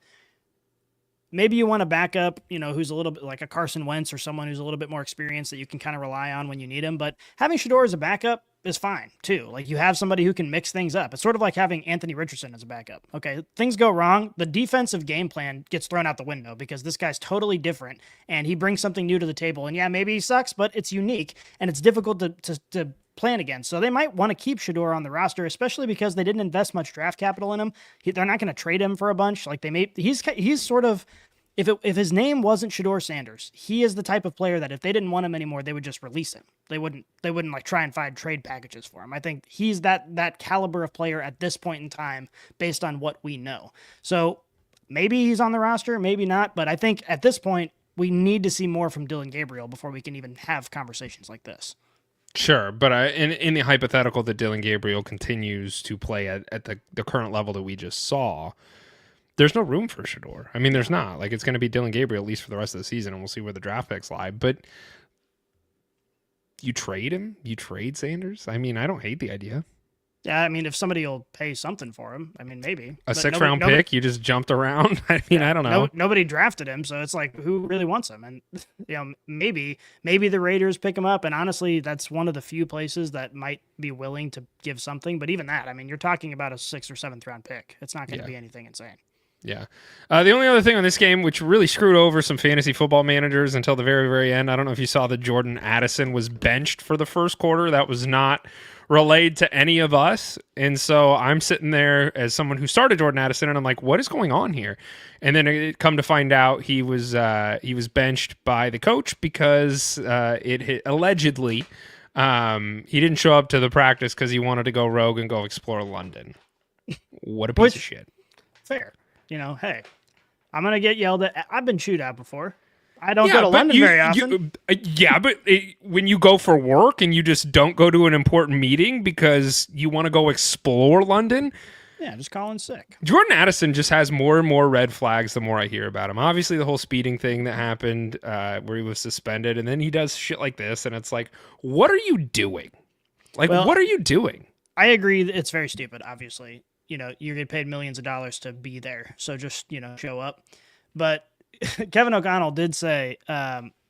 Maybe you want a backup, who's a little bit like a Carson Wentz or someone who's a little bit more experienced that you can kind of rely on when you need him. But having Shedeur as a backup is fine too. Like you have somebody who can mix things up. It's sort of like having Anthony Richardson as a backup. Okay, things go wrong. The defensive game plan gets thrown out the window because this guy's totally different and he brings something new to the table. And yeah, maybe he sucks, but it's unique and it's difficult to plan against. So they might want to keep Shedeur on the roster, especially because they didn't invest much draft capital in him. They're not going to trade him for a bunch. Like he's sort of, if his name wasn't Shedeur Sanders, he is the type of player that if they didn't want him anymore, they would just release him. They wouldn't like try and find trade packages for him. I think he's that caliber of player at this point in time based on what we know. So maybe he's on the roster, maybe not. But I think at this point, we need to see more from Dylan Gabriel before we can even have conversations like this. Sure, but in the hypothetical that Dylan Gabriel continues to play at the current level that we just saw, there's no room for Shedeur. I mean, there's not. Like, it's going to be Dylan Gabriel at least for the rest of the season, and we'll see where the draft picks lie. But you trade him? You trade Sanders? I mean, I don't hate the idea. Yeah, I mean, if somebody will pay something for him, I mean, maybe. A sixth-round pick? You just jumped around? I mean, I don't know. Nobody drafted him, so it's like, who really wants him? And, maybe the Raiders pick him up, and honestly, that's one of the few places that might be willing to give something. But even that, I mean, you're talking about a 6th or 7th round pick. It's not going to be anything insane. Yeah. The only other thing on this game, which really screwed over some fantasy football managers until the very, very end, I don't know if you saw that Jordan Addison was benched for the first quarter. That was not relayed to any of us. And so I'm sitting there as someone who started Jordan Addison, and I'm like, what is going on here? And then it come to find out he was benched by the coach because allegedly he didn't show up to the practice because he wanted to go rogue and go explore London. What a piece of shit. Fair. Hey, I'm going to get yelled at. I've been chewed out before. I don't go to London very often. But when you go for work and you just don't go to an important meeting because you want to go explore London. Yeah, just call in sick. Jordan Addison just has more and more red flags the more I hear about him. Obviously, the whole speeding thing that happened where he was suspended, and then he does shit like this, and it's like, what are you doing? Like, what are you doing? I agree that it's very stupid, obviously. You get paid millions of dollars to be there. So just, show up. But Kevin O'Connell did say,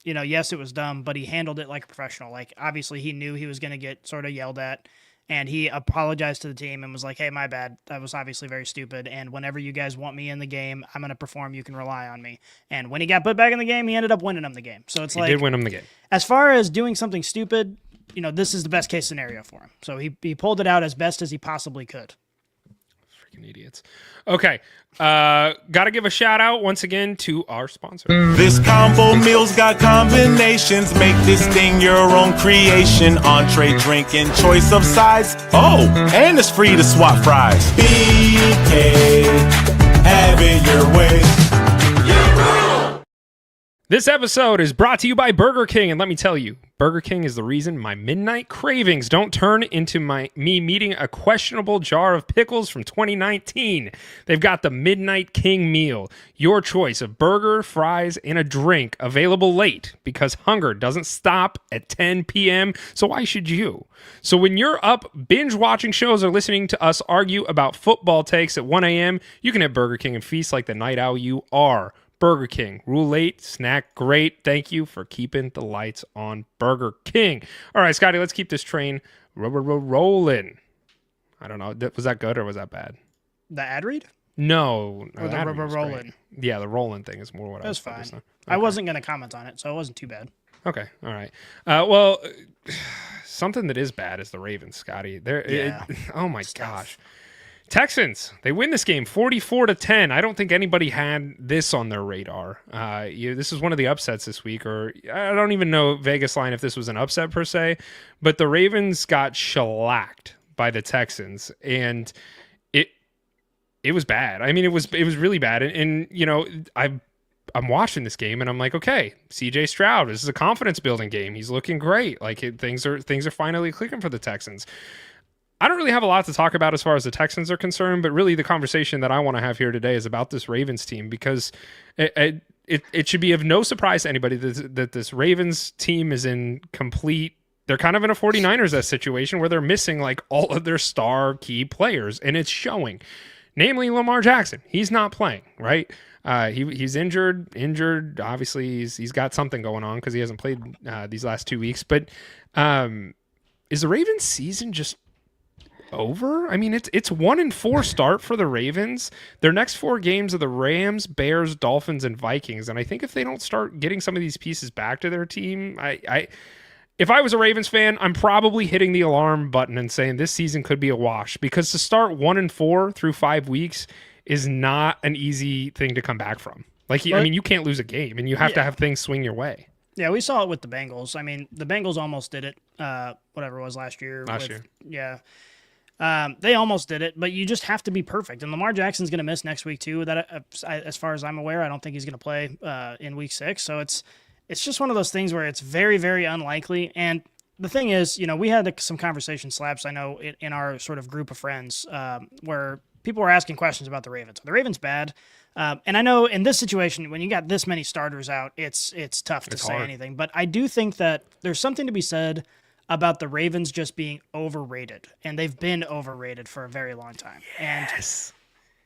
yes, it was dumb, but he handled it like a professional. Like, obviously he knew he was going to get sort of yelled at, and he apologized to the team and was like, hey, my bad. That was obviously very stupid. And whenever you guys want me in the game, I'm going to perform. You can rely on me. And when he got put back in the game, he ended up winning him the game. So it's he did win him the game. As far as doing something stupid, this is the best case scenario for him. So he pulled it out as best as he possibly could. Freaking idiots. Okay. Got to give a shout out once again to our sponsor. This combo meal's got combinations. Make this thing your own creation. Entree, drink, and choice of sides. Oh, and it's free to swap fries. BK, have it your way. This episode is brought to you by Burger King, and let me tell you, Burger King is the reason my midnight cravings don't turn into me meeting a questionable jar of pickles from 2019. They've got the Midnight King meal, your choice of burger, fries, and a drink, available late because hunger doesn't stop at 10 p.m., so why should you? So when you're up binge watching shows or listening to us argue about football takes at 1 a.m., you can hit Burger King and feast like the night owl you are. Burger King. Rule 8, snack great. Thank you for keeping the lights on, Burger King. All right, Scotty, let's keep this train rolling. I don't know. Was that good or was that bad? The ad read? No. Or the rolling? Yeah, the rolling thing is more what I was fine. Okay. I wasn't going to comment on it, so it wasn't too bad. Okay, all right. Well, something that is bad is the Ravens, Scotty. Oh, my gosh. Texans, they win this game 44-10. I don't think anybody had this on their radar. This is one of the upsets this week, or I don't even know Vegas line if this was an upset per se, but the Ravens got shellacked by the Texans, and it was bad. I mean, it was really bad. And you know, I'm watching this game and I'm like, okay, CJ Stroud, this is a confidence building game. He's looking great. Like things are finally clicking for the Texans. I don't really have a lot to talk about as far as the Texans are concerned, but really the conversation that I want to have here today is about this Ravens team, because it should be of no surprise to anybody that this Ravens team is in complete, they're kind of in a 49ers situation where they're missing like all of their star key players, and it's showing. Namely Lamar Jackson. He's not playing, right? He's injured. Obviously, he's got something going on because he hasn't played these last 2 weeks. But is the Ravens season just over? I mean, it's 1-4 start for the Ravens. Their next 4 games are the Rams, Bears, Dolphins, and Vikings. And I think if they don't start getting some of these pieces back to their team, if I was a Ravens fan, I'm probably hitting the alarm button and saying this season could be a wash, because to start 1-4 through 5 weeks is not an easy thing to come back from. Like, I mean, you can't lose a game, and you have to have things swing your way. Yeah, we saw it with the Bengals. I mean, the Bengals almost did it, whatever it was last year. Yeah. They almost did it, but you just have to be perfect. And Lamar Jackson's going to miss next week too. That, as far as I'm aware, I don't think he's going to play in week 6. So it's just one of those things where it's very, very unlikely. And the thing is, you know, we had some conversation slaps, I know, in our sort of group of friends where people were asking questions about the Ravens. Are the Ravens bad? And I know in this situation, when you got this many starters out, it's tough to say anything. But I do think that there's something to be said about the Ravens just being overrated, and they've been overrated for a very long time. Yes.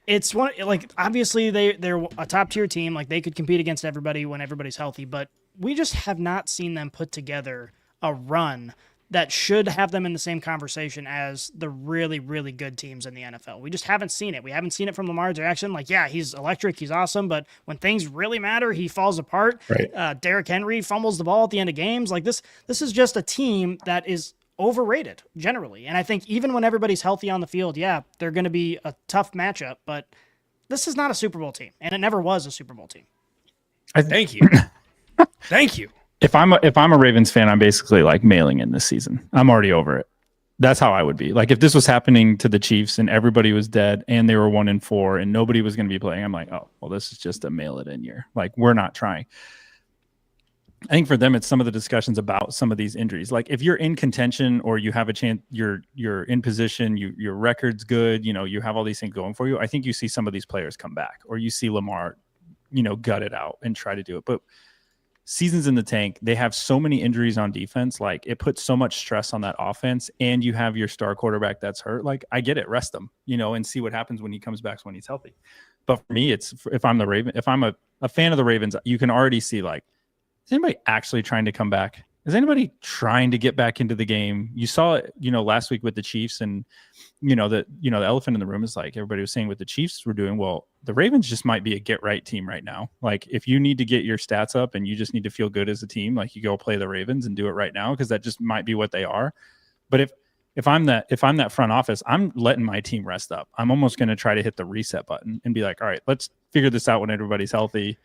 And it's one, like, obviously they're a top tier team, like they could compete against everybody when everybody's healthy, but we just have not seen them put together a run that should have them in the same conversation as the really, really good teams in the NFL. We just haven't seen it. We haven't seen it from Lamar Jackson. Like, yeah, he's electric, he's awesome, but when things really matter, he falls apart. Right. Derrick Henry fumbles the ball at the end of games. Like, this is just a team that is overrated generally. And I think even when everybody's healthy on the field, yeah, they're going to be a tough matchup, but this is not a Super Bowl team, and it never was a Super Bowl team. Thank you. Thank you. If I'm a Ravens fan, I'm basically like mailing in this season. I'm already over it. That's how I would be. Like if this was happening to the Chiefs and everybody was dead and they were 1-4 and nobody was going to be playing, I'm like, oh, well, this is just a mail it in year. Like we're not trying. I think for them, it's some of the discussions about some of these injuries. Like if you're in contention or you have a chance, you're in position, your record's good, you know, you have all these things going for you. I think you see some of these players come back, or you see Lamar, you know, gut it out and try to do it. But seasons in the tank, they have so many injuries on defense. Like it puts so much stress on that offense, and you have your star quarterback that's hurt. Like I get it, rest him, you know, and see what happens when he comes back when he's healthy. But for me, it's if I'm a fan of the Ravens, you can already see like, is anybody actually trying to come back? Is anybody trying to get back into the game? You saw it, you know, last week with the Chiefs, and the elephant in the room is like everybody was saying what the Chiefs were doing. Well, the Ravens just might be a get right team right now. Like if you need to get your stats up and you just need to feel good as a team, like you go play the Ravens and do it right now, because that just might be what they are. But if if I'm that front office, I'm letting my team rest up. I'm almost going to try to hit the reset button and be like, all right, let's figure this out when everybody's healthy.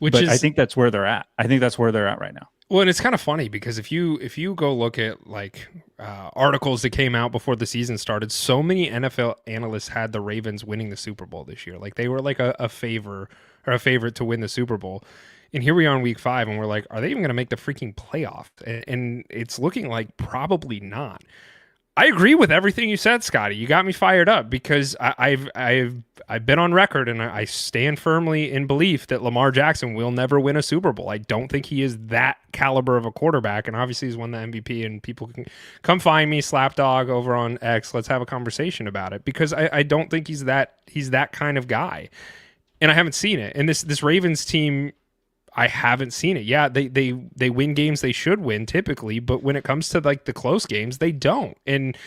I think that's where they're at. I think that's where they're at right now. Well, and it's kind of funny because if you go look at like articles that came out before the season started, so many NFL analysts had the Ravens winning the Super Bowl this year. Like they were like a favorite to win the Super Bowl. And here we are in week 5 and we're like, are they even going to make the freaking playoff? And it's looking like probably not. I agree with everything you said, Scotty. You got me fired up because I've been on record and I stand firmly in belief that Lamar Jackson will never win a Super Bowl. I don't think he is that caliber of a quarterback, and obviously he's won the MVP. And people can come find me, Slapdog, over on X. Let's have a conversation about it because I don't think he's that kind of guy, and I haven't seen it. And this Ravens team, I haven't seen it. Yeah, they win games they should win typically, but when it comes to like the close games, they don't. And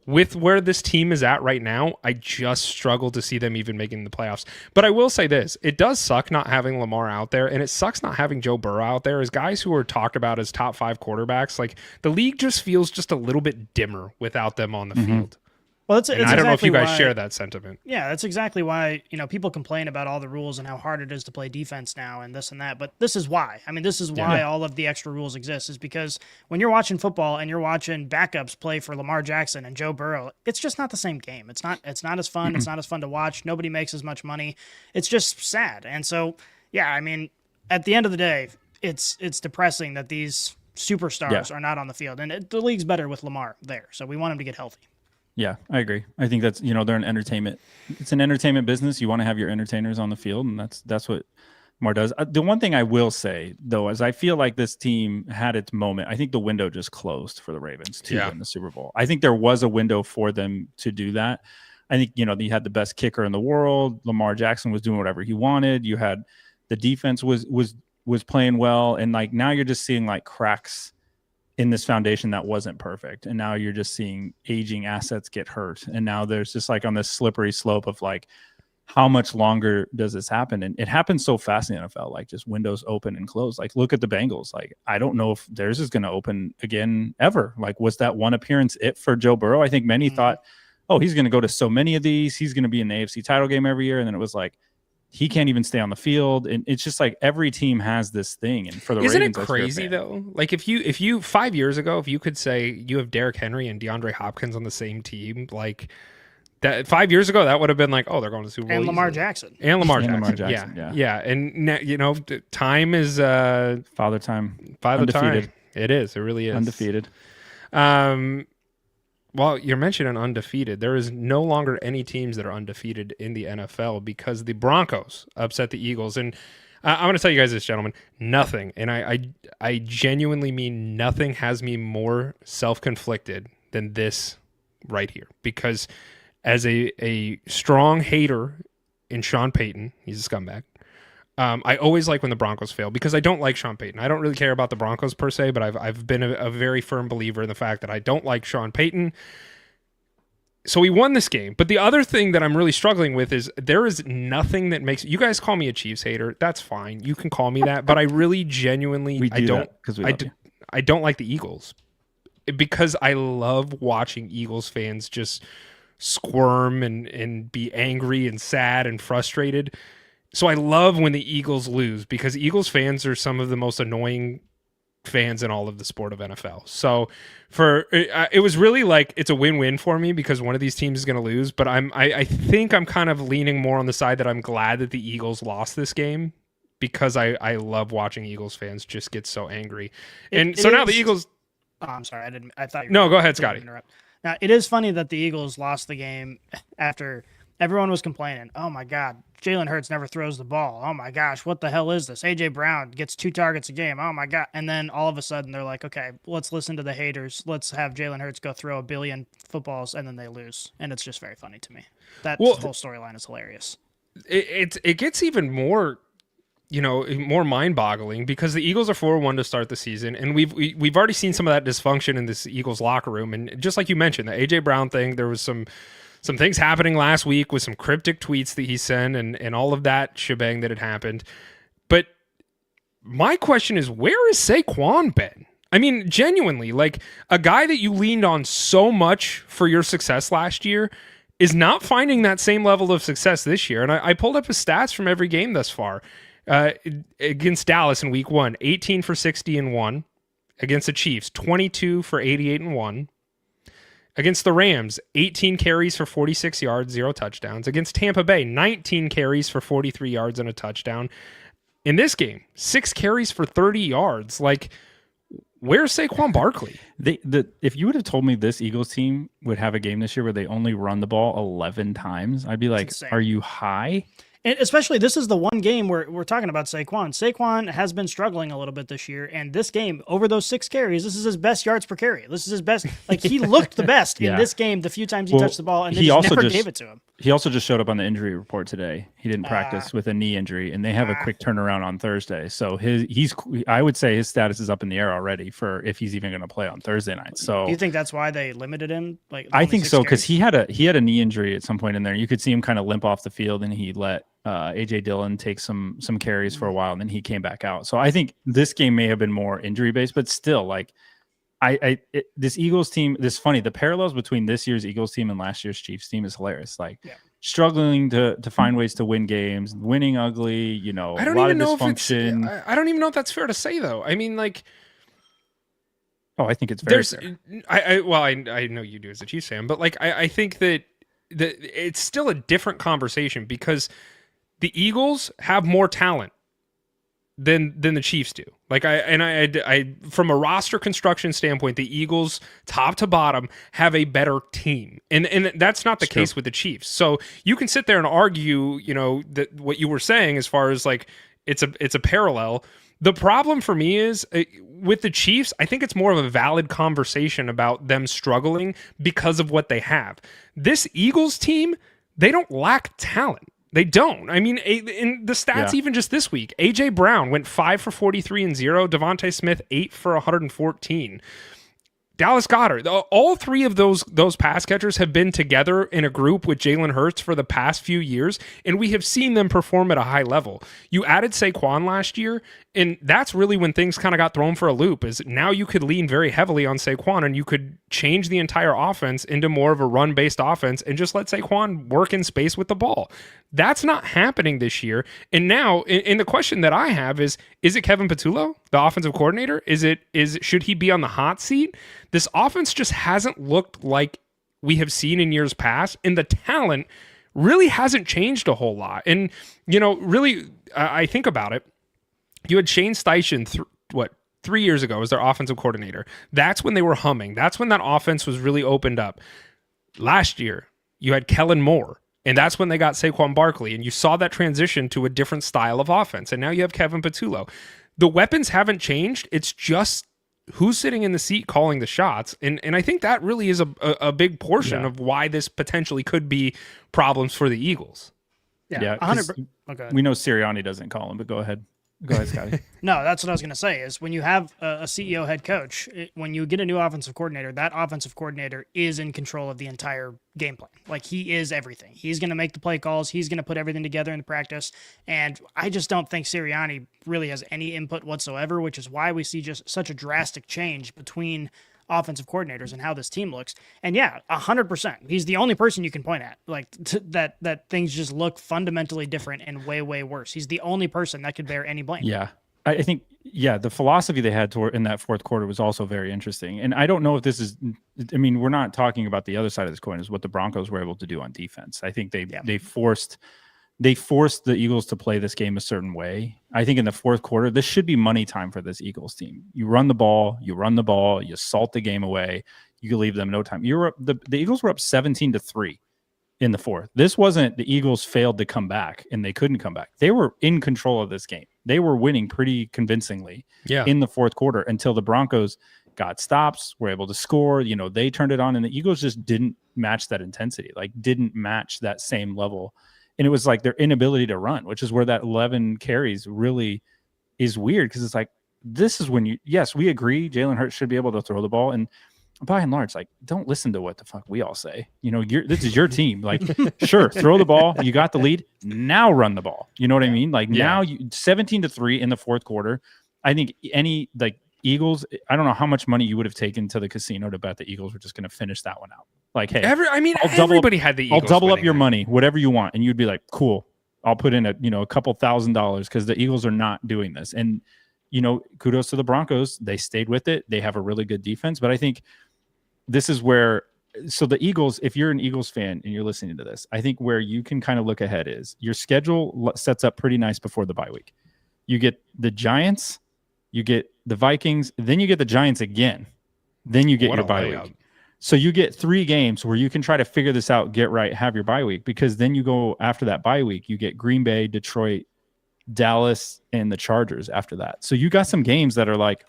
with where this team is at right now, I just struggle to see them even making the playoffs. But I will say this, it does suck not having Lamar out there, and it sucks not having Joe Burrow out there as guys who are talked about as top 5 quarterbacks. Like the league just feels just a little bit dimmer without them on the field. Well, it's I don't know if you guys share that sentiment. Yeah, that's exactly why, people complain about all the rules and how hard it is to play defense now and this and that. But this is why. I mean, this is why all of the extra rules exist, is because when you're watching football and you're watching backups play for Lamar Jackson and Joe Burrow, it's just not the same game. It's not as fun. It's not as fun to watch. Nobody makes as much money. It's just sad. And so, yeah, I mean, at the end of the day, it's depressing that these superstars are not on the field. And the league's better with Lamar there. So we want him to get healthy. Yeah, I agree. I think that's, they're an entertainment. It's an entertainment business. You want to have your entertainers on the field, and that's what Mar does. The one thing I will say, though, is I feel like this team had its moment. I think the window just closed for the Ravens to win the Super Bowl. I think there was a window for them to do that. I think, they had the best kicker in the world. Lamar Jackson was doing whatever he wanted. You had the defense was playing well, and like now you're just seeing like cracks in this foundation that wasn't perfect. And now you're just seeing aging assets get hurt. And now there's just like on this slippery slope of like, how much longer does this happen? And it happens so fast in the NFL, like just windows open and close. Like look at the Bengals. Like, I don't know if theirs is going to open again ever. Like, was that one appearance it for Joe Burrow? I think many thought, oh, he's going to go to so many of these. He's going to be in the AFC title game every year. And then it was like, he can't even stay on the field, and it's just like every team has this thing. And for the Ravens, isn't it crazy though? Like if you 5 years ago, if you could say you have Derrick Henry and DeAndre Hopkins on the same team, like that 5 years ago, that would have been like, oh, they're going to Super Bowl. And Lamar Jackson. And Lamar Jackson. Yeah. And time is father time. Undefeated. Time. It is. It really is undefeated. Well, you're mentioning undefeated. There is no longer any teams that are undefeated in the NFL because the Broncos upset the Eagles. And I'm going to tell you guys this, gentlemen, nothing, and I genuinely mean nothing, has me more self-conflicted than this right here. Because as a strong hater in Sean Payton, he's a scumbag, I always like when the Broncos fail because I don't like Sean Payton. I don't really care about the Broncos per se, but I've been a very firm believer in the fact that I don't like Sean Payton. So he won this game. But the other thing that I'm really struggling with is there is nothing that makes... You guys call me a Chiefs hater. That's fine. You can call me that. But I really genuinely... I don't like the Eagles. Because I love watching Eagles fans just squirm and be angry and sad and frustrated. So I love when the Eagles lose because Eagles fans are some of the most annoying fans in all of the sport of NFL. So it was really like it's a win-win for me because one of these teams is going to lose, but I think I'm kind of leaning more on the side that I'm glad that the Eagles lost this game because I love watching Eagles fans just get so angry. Now the Eagles... Oh, I'm sorry. I thought you were... No, go ahead, Scotty. Now, it is funny that the Eagles lost the game after everyone was complaining. Oh, my God. Jalen Hurts never throws the ball. Oh, my gosh. What the hell is this? A.J. Brown gets 2 targets a game. Oh, my God. And then all of a sudden they're like, okay, let's listen to the haters. Let's have Jalen Hurts go throw 1 billion footballs, and then they lose. And it's just very funny to me. That whole storyline is hilarious. It gets even more... more mind-boggling because the Eagles are 4-1 to start the season, and we've already seen some of that dysfunction in this Eagles locker room. And just like you mentioned, the A.J. Brown thing, there was some things happening last week with some cryptic tweets that he sent and all of that shebang that had happened. But my question is, where has Saquon been? I mean, genuinely, like a guy that you leaned on so much for your success last year is not finding that same level of success this year. And I pulled up his stats from every game thus far. Against Dallas in week 1, 18 for 60 and 1. Against the Chiefs, 22 for 88 and 1. Against the Rams, 18 carries for 46 yards, 0 touchdowns. Against Tampa Bay, 19 carries for 43 yards and a touchdown. In this game, 6 carries for 30 yards. Like, where's Saquon Barkley? If you would have told me this Eagles team would have a game this year where they only run the ball 11 times, I'd be like, are you high? And especially, this is the one game where we're talking about Saquon. Saquon has been struggling a little bit this year, and this game, over those 6 carries, this is his best yards per carry. This is his best. Like, he looked the best in this game the few times he touched the ball, and they never gave it to him. He also just showed up on the injury report today. He didn't practice with a knee injury, and they have a quick turnaround on Thursday. So I would say his status is up in the air already for if he's even going to play on Thursday night. So do you think that's why they limited him? Like, I think so, because he had a knee injury at some point in there. You could see him kind of limp off the field, and he let AJ Dillon take some carries for a while, and then he came back out. So I think this game may have been more injury based, but still, like this Eagles team, funny, the parallels between this year's Eagles team and last year's Chiefs team is hilarious. Like struggling to find ways to win games, winning ugly, a lot of dysfunction. I don't even know if that's fair to say, though. I mean, like, I think it's very fair. I know you do as a Chiefs fan, but like I think that it's still a different conversation because the Eagles have more talent than the Chiefs do. Like I from a roster construction standpoint, the Eagles top to bottom have a better team. And that's not the case with the Chiefs. So you can sit there and argue, that what you were saying as far as like it's a parallel. The problem for me is with the Chiefs, I think it's more of a valid conversation about them struggling because of what they have. This Eagles team, they don't lack talent. They don't. I mean, in the stats, even just this week, A.J. Brown went 5 for 43 and 0. Devontae Smith, 8 for 114. Dallas Goedert, all 3 of those pass catchers have been together in a group with Jalen Hurts for the past few years, and we have seen them perform at a high level. You added Saquon last year, and that's really when things kind of got thrown for a loop, is now you could lean very heavily on Saquon, and you could change the entire offense into more of a run-based offense and just let Saquon work in space with the ball. That's not happening this year. And now, and the question that I have is it Kevin Patullo, the offensive coordinator? Should he be on the hot seat? This offense just hasn't looked like we have seen in years past, and the talent really hasn't changed a whole lot. And, really, I think about it. You had Shane Steichen, 3 years ago as their offensive coordinator. That's when they were humming. That's when that offense was really opened up. Last year, you had Kellen Moore. And that's when they got Saquon Barkley, and you saw that transition to a different style of offense. And now you have Kevin Patullo. The weapons haven't changed. It's just who's sitting in the seat calling the shots. And I think that really is a big portion of why this potentially could be problems for the Eagles. Yeah, 100%. Okay. We know Sirianni doesn't call him, but go ahead. Go ahead, Scotty. No, that's what I was going to say is when you have a CEO head coach, when you get a new offensive coordinator, that offensive coordinator is in control of the entire game plan. Like, he is everything. He's going to make the play calls. He's going to put everything together in the practice. And I just don't think Sirianni really has any input whatsoever, which is why we see just such a drastic change between offensive coordinators and how this team looks. And 100%. He's the only person you can point at, like that things just look fundamentally different and way, way worse. He's the only person that could bear any blame. Yeah. I think, the philosophy they had in that fourth quarter was also very interesting. And I don't know if this is, we're not talking about the other side of this coin, is what the Broncos were able to do on defense. I think they forced the Eagles to play this game a certain way. I think in the fourth quarter, this should be money time for this Eagles team. You run the ball, you salt the game away, you leave them no time. The Eagles were up 17-3 in the fourth. This wasn't the Eagles failed to come back and they couldn't come back. They were in control of this game. They were winning pretty convincingly in the fourth quarter until the Broncos got stops, were able to score. They turned it on, and the Eagles just didn't match that intensity, didn't match that same level. And it was like their inability to run, which is where that 11 carries really is weird, because it's like, this is when we agree Jalen Hurts should be able to throw the ball. And by and large, don't listen to what the fuck we all say. This is your team. Sure, throw the ball. You got the lead. Now run the ball. You know what I mean? Now 17-3 in the fourth quarter. I think Eagles, I don't know how much money you would have taken to the casino to bet the Eagles were just going to finish that one out. Like, hey, everybody had the Eagles. I'll double up your money, whatever you want. And you'd be like, cool, I'll put in a couple $1,000 because the Eagles are not doing this. And, kudos to the Broncos. They stayed with it. They have a really good defense. But I think this is where, so the Eagles, if you're an Eagles fan and you're listening to this, I think where you can kind of look ahead is your schedule sets up pretty nice before the bye week. You get the Giants, you get the Vikings, then you get the Giants again. Then you get your bye week. So you get 3 games where you can try to figure this out, get right, have your bye week, because then you go after that bye week, you get Green Bay, Detroit, Dallas, and the Chargers after that. So you got some games that are like,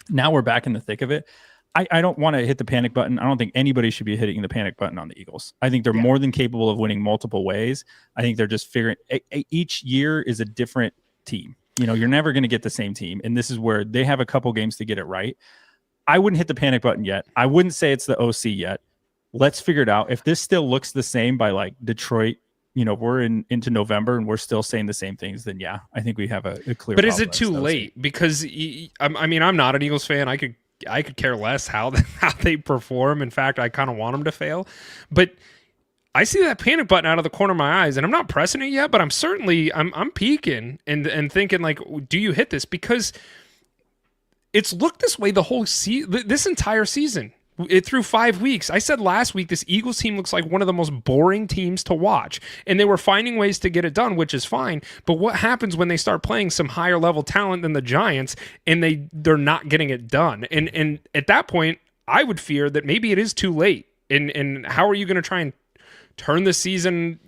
now we're back in the thick of it. I don't want to hit the panic button. I don't think anybody should be hitting the panic button on the Eagles. I think they're more than capable of winning multiple ways. I think they're just figuring each year is a different team. You're never going to get the same team. And this is where they have a couple games to get it right. I wouldn't hit the panic button yet. I wouldn't say it's the OC yet. Let's figure it out. If this still looks the same by like Detroit, we're into November and we're still saying the same things, then yeah, I think we have a clear. But is it too late? Because I'm not an Eagles fan. I could care less how they perform. In fact, I kind of want them to fail. But I see that panic button out of the corner of my eyes, and I'm not pressing it yet, but I'm certainly I'm peeking and thinking like, do you hit this? Because it's looked this way the whole this entire season. Through 5 weeks. I said last week this Eagles team looks like one of the most boring teams to watch, and they were finding ways to get it done, which is fine. But what happens when they start playing some higher level talent than the Giants and they're not getting it done? And at that point, I would fear that maybe it is too late. And how are you going to try and turn the season,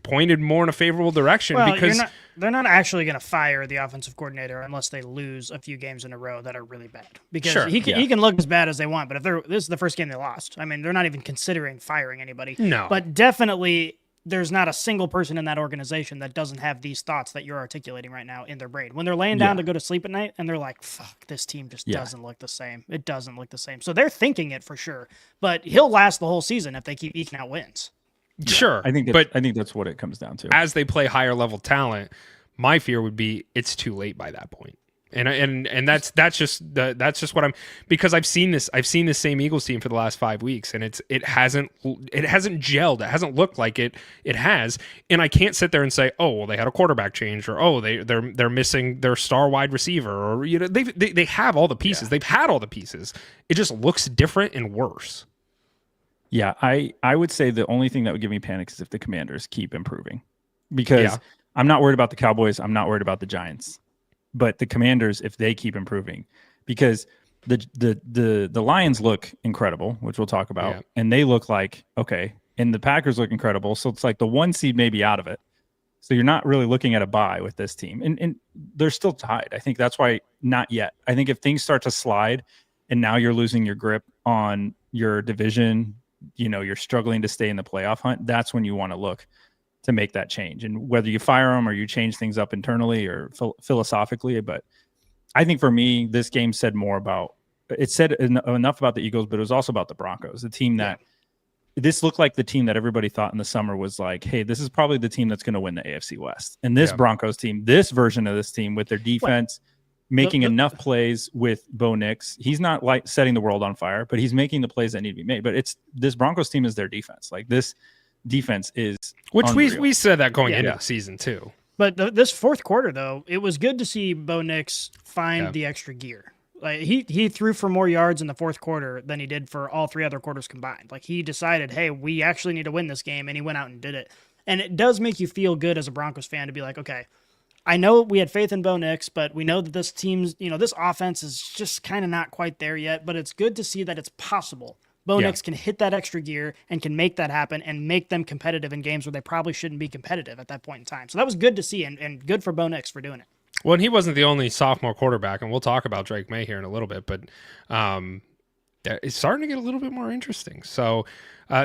pointed more in a favorable direction? Well, because they're not actually going to fire the offensive coordinator unless they lose a few games in a row that are really bad. Because he can look as bad as they want, but if this is the first game they lost, I mean, they're not even considering firing anybody. No. But definitely there's not a single person in that organization that doesn't have these thoughts that you're articulating right now in their brain. When they're laying down to go to sleep at night and they're like, fuck, this team just doesn't look the same. It doesn't look the same. So they're thinking it for sure. But he'll last the whole season if they keep eking out wins. Yeah, sure. I think that's what it comes down to. As they play higher level talent, my fear would be it's too late by that point. And that's just what I'm, because I've seen this same Eagles team for the last 5 weeks, and it hasn't gelled. It hasn't looked like it has. And I can't sit there and say, oh, well, they had a quarterback change, or oh, they're missing their star wide receiver, or they have all the pieces. Yeah. They've had all the pieces. It just looks different and worse. Yeah, I would say the only thing that would give me panic is if the Commanders keep improving, because I'm not worried about the Cowboys. I'm not worried about the Giants, but the Commanders, if they keep improving, because the Lions look incredible, which we'll talk about, and they look like okay, and the Packers look incredible. So it's like the 1 seed may be out of it. So you're not really looking at a bye with this team, and they're still tied. I think that's why not yet. I think if things start to slide, and now you're losing your grip on your division. You're struggling to stay in the playoff hunt. That's when you want to look to make that change. And whether you fire them or you change things up internally or philosophically. But I think for me, this game said more about, it said enough about the Eagles, but it was also about the Broncos, the team that this looked like the team that everybody thought in the summer was like, hey, this is probably the team that's going to win the AFC West. And this Broncos team, this version of this team with their defense, making enough plays with Bo Nix. He's not like setting the world on fire, but he's making the plays that need to be made. But it's this Broncos team is their defense. Like this defense is which unreal. we said that going into the season too. But this fourth quarter though, it was good to see Bo Nix find the extra gear. Like he threw for more yards in the fourth quarter than he did for all 3 other quarters combined. Like he decided, hey, we actually need to win this game, and he went out and did it. And it does make you feel good as a Broncos fan to be like, okay, I know we had faith in Bo Nix, but we know that this team's, this offense is just kind of not quite there yet, but it's good to see that it's possible. Bo Nix can hit that extra gear and can make that happen and make them competitive in games where they probably shouldn't be competitive at that point in time. So that was good to see, and good for Bo Nix for doing it. Well, and he wasn't the only sophomore quarterback, and we'll talk about Drake May here in a little bit, but it's starting to get a little bit more interesting. So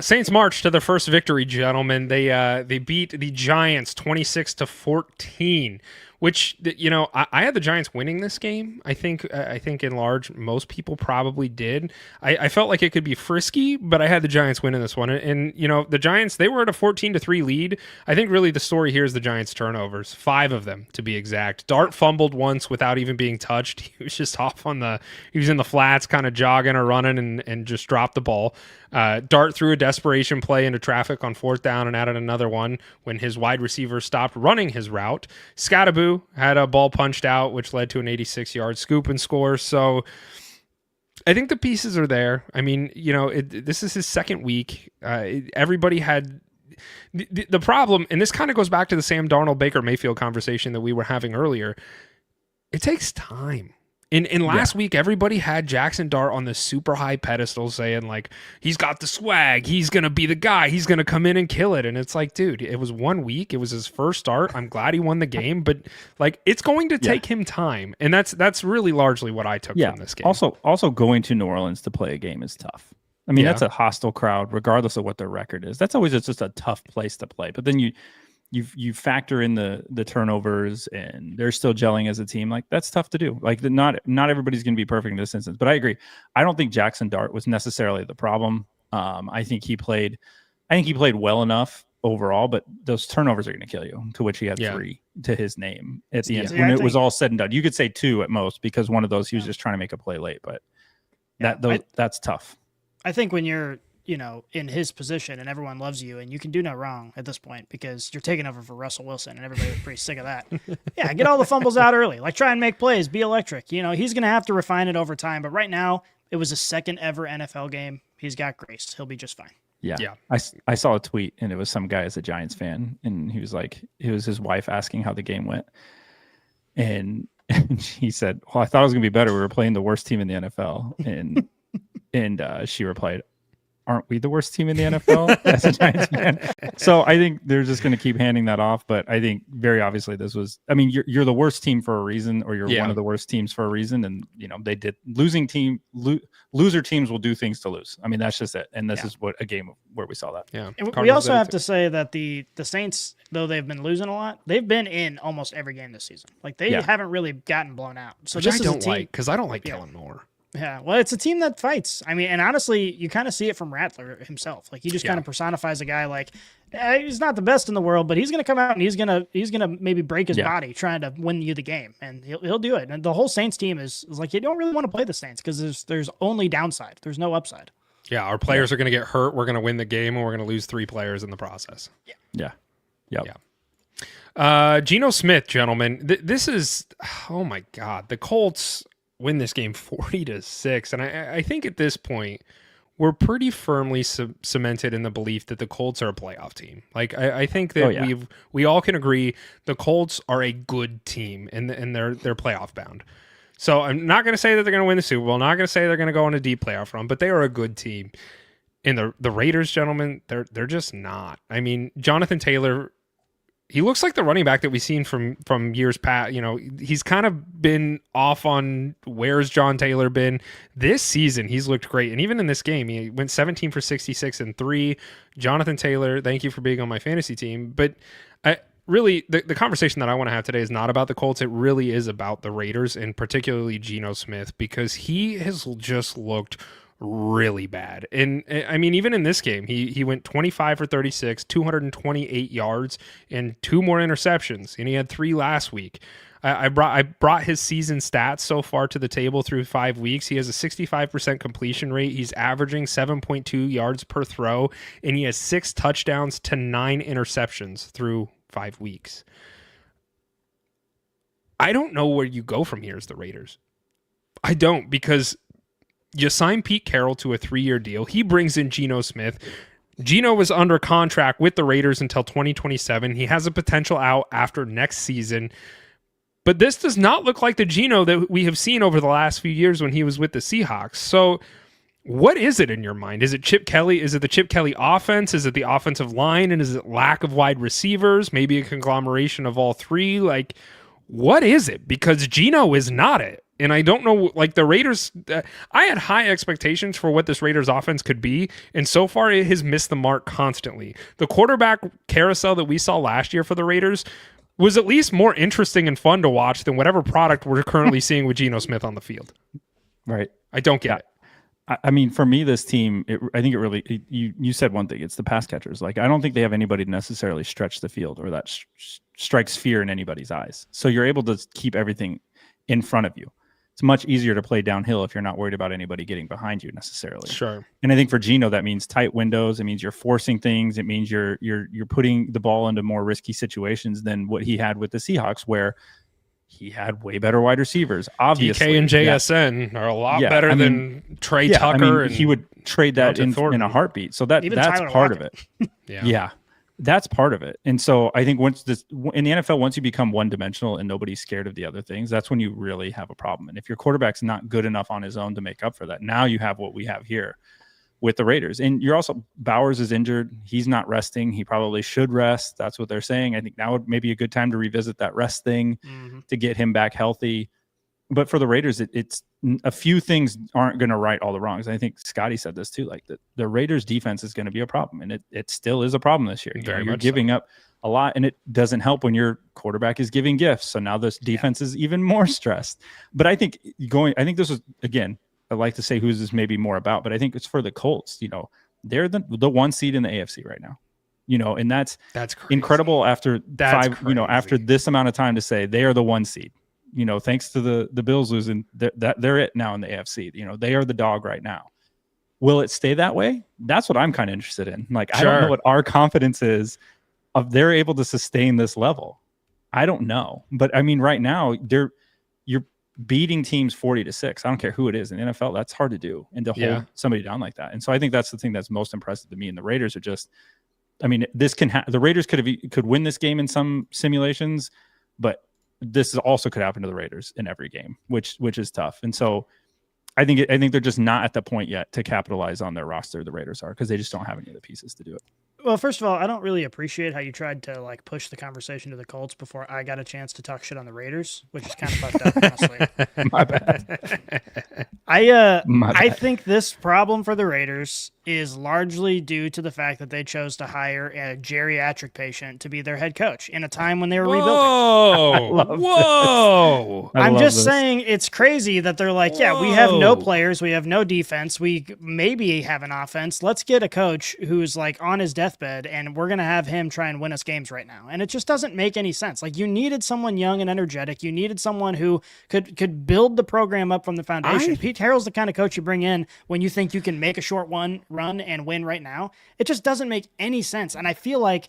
Saints march to their first victory, gentlemen. They beat the Giants 26-14, which, you know, I had the Giants winning this game. I think in large, most people probably did. I felt like it could be frisky, but I had the Giants winning this one. And you know, the Giants, they were at a 14-3 lead. I think really the story here is the Giants' turnovers, 5 of them to be exact. Dart fumbled once without even being touched. He was just he was in the flats, kind of jogging or running, and just dropped the ball. Dart threw a desperation play into traffic on 4th down and added another one when his wide receiver stopped running his route. Scattaboo had a ball punched out, which led to an 86-yard scoop and score. So I think the pieces are there. I mean, you know, this is his second week. Everybody had the problem, and this kind of goes back to the Sam Darnold Baker Mayfield conversation that we were having earlier. It takes time. In last week, everybody had Jackson Dart on this super high pedestal saying, like, he's got the swag. He's going to be the guy. He's going to come in and kill it. And it's like, dude, it was 1 week. It was his first start. I'm glad he won the game. But, like, it's going to take him time. And that's really largely what I took from this game. Also going to New Orleans to play a game is tough. I mean, that's a hostile crowd, regardless of what their record is. That's always just a tough place to play. But then you factor in the turnovers and they're still gelling as a team. Like, that's tough to do. Like, not everybody's going to be perfect in this instance, but I agree. I don't think Jackson Dart was necessarily the problem. I think he played well enough overall, but those turnovers are going to kill you, to which he had 3 to his name at the end. When it was all said and done, you could say 2 at most, because one of those, he was just trying to make a play late, but that's tough. I think when you're, you know, in his position and everyone loves you and you can do no wrong at this point because you're taking over for Russell Wilson and everybody was pretty sick of that. Yeah, get all the fumbles out early. Like, try and make plays, be electric. You know, he's going to have to refine it over time, but right now it was his second ever NFL game. He's got grace. He'll be just fine. Yeah. I saw a tweet and it was some guy as a Giants fan and he was like, it was his wife asking how the game went. And he said, well, I thought it was going to be better. We were playing the worst team in the NFL. And she replied, aren't we the worst team in the NFL as a Giants fan? So I think they're just going to keep handing that off. But I think very obviously this was, I mean, you're the worst team for a reason, or you're one of the worst teams for a reason. And, you know, they did loser teams will do things to lose. I mean, that's just it. And this is what a game where we saw that. Yeah. And we also have to say that the Saints, though they've been losing a lot, they've been in almost every game this season. Like, they haven't really gotten blown out. So which this I don't like, because I don't like Kellen Moore. Yeah, well, it's a team that fights. I mean, and honestly, you kind of see it from Rattler himself. Like, he just kind of personifies a guy like, he's not the best in the world, but he's going to come out and he's going to maybe break his body trying to win you the game, and he'll do it. And the whole Saints team is like, you don't really want to play the Saints because there's only downside. There's no upside. Yeah, our players are going to get hurt. We're going to win the game, and we're going to lose 3 players in the process. Yeah. Geno Smith, gentlemen, this is, oh my God, the Colts win this game 40-6, and I think at this point we're pretty firmly cemented in the belief that the Colts are a playoff team. Like, I think that we all can agree the Colts are a good team, and they're playoff bound. So I'm not going to say that they're going to win the Super Bowl. Not going to say they're going to go on a deep playoff run, but they are a good team. And the Raiders, gentlemen, they're just not. I mean, Jonathan Taylor, he looks like the running back that we've seen from years past. You know, he's kind of been off on where's John Taylor been. This season, he's looked great. And even in this game, he went 17 for 66 and 3. Jonathan Taylor, thank you for being on my fantasy team. But really, the conversation that I want to have today is not about the Colts. It really is about the Raiders, and particularly Geno Smith, because he has just looked really bad. And I mean, even in this game, he went 25 for 36, 228 yards, and 2 more interceptions, and he had 3 last week. I brought his season stats so far to the table through 5 weeks. He has a 65% completion rate. He's averaging 7.2 yards per throw, and he has 6 touchdowns to 9 interceptions through 5 weeks. I don't know where you go from here as the Raiders. I don't, because you sign Pete Carroll to a 3-year deal. He brings in Geno Smith. Geno was under contract with the Raiders until 2027. He has a potential out after next season. But this does not look like the Geno that we have seen over the last few years when he was with the Seahawks. So what is it in your mind? Is it Chip Kelly? Is it the Chip Kelly offense? Is it the offensive line? And is it lack of wide receivers? Maybe a conglomeration of all 3? Like, what is it? Because Geno is not it. And I don't know, like the Raiders, I had high expectations for what this Raiders offense could be. And so far it has missed the mark constantly. The quarterback carousel that we saw last year for the Raiders was at least more interesting and fun to watch than whatever product we're currently seeing with Geno Smith on the field. Right. I don't get it. I mean, for me, this team, I think it really, you said one thing, it's the pass catchers. Like, I don't think they have anybody to necessarily stretch the field or that strikes fear in anybody's eyes. So you're able to keep everything in front of you. It's much easier to play downhill if you're not worried about anybody getting behind you necessarily. Sure. And I think for Geno, that means tight windows. It means you're forcing things. It means you're putting the ball into more risky situations than what he had with the Seahawks, where he had way better wide receivers. Obviously, DK and JSN are a lot better than Trey Tucker. And he would trade that in a heartbeat. So that's Tyler part Lockett. of it. Yeah, that's part of it. And so I think once in the NFL, once you become one dimensional and nobody's scared of the other things, that's when you really have a problem. And if your quarterback's not good enough on his own to make up for that, now you have what we have here with the Raiders. And you're also, Bowers is injured. He's not resting. He probably should rest. That's what they're saying. I think now would maybe a good time to revisit that rest thing to get him back healthy. But for the Raiders, it's a few things aren't going to right all the wrongs. I think Scotty said this too, like the Raiders defense is going to be a problem. And it still is a problem this year. You're giving up a lot, and it doesn't help when your quarterback is giving gifts. So now this defense is even more stressed. But I think this was, again, I like to say who's this maybe more about, but I think it's for the Colts. They're the one seed in the AFC right now. And that's crazy. Incredible after after this amount of time to say they are the one seed. Thanks to the Bills losing, they're it now in the AFC. They are the dog right now. Will it stay that way? That's what I'm kind of interested in. Like, I don't know what our confidence is of they're able to sustain this level. I don't know, but I mean, right now you're beating teams 40-6. I don't care who it is in the NFL. That's hard to do, and to hold somebody down like that. And so I think that's the thing that's most impressive to me. And the Raiders are just, I mean, this the Raiders could win this game in some simulations, but this also could happen to the Raiders in every game, which is tough. And so I think they're just not at the point yet to capitalize on their roster. The Raiders are, because they just don't have any of the pieces to do it. Well, first of all, I don't really appreciate how you tried to push the conversation to the Colts before I got a chance to talk shit on the Raiders, which is kind of fucked up, honestly. My bad. I think this problem for the Raiders is largely due to the fact that they chose to hire a geriatric patient to be their head coach in a time when they were rebuilding. Whoa! I'm just saying it's crazy that they're like, yeah, we have no players, we have no defense, we maybe have an offense. Let's get a coach who's on his deathbed, and we're gonna have him try and win us games right now. And it just doesn't make any sense. You needed someone young and energetic. You needed someone who could build the program up from the foundation. Pete Carroll's the kind of coach you bring in when you think you can make a short run and win right now. It just doesn't make any sense. And I feel like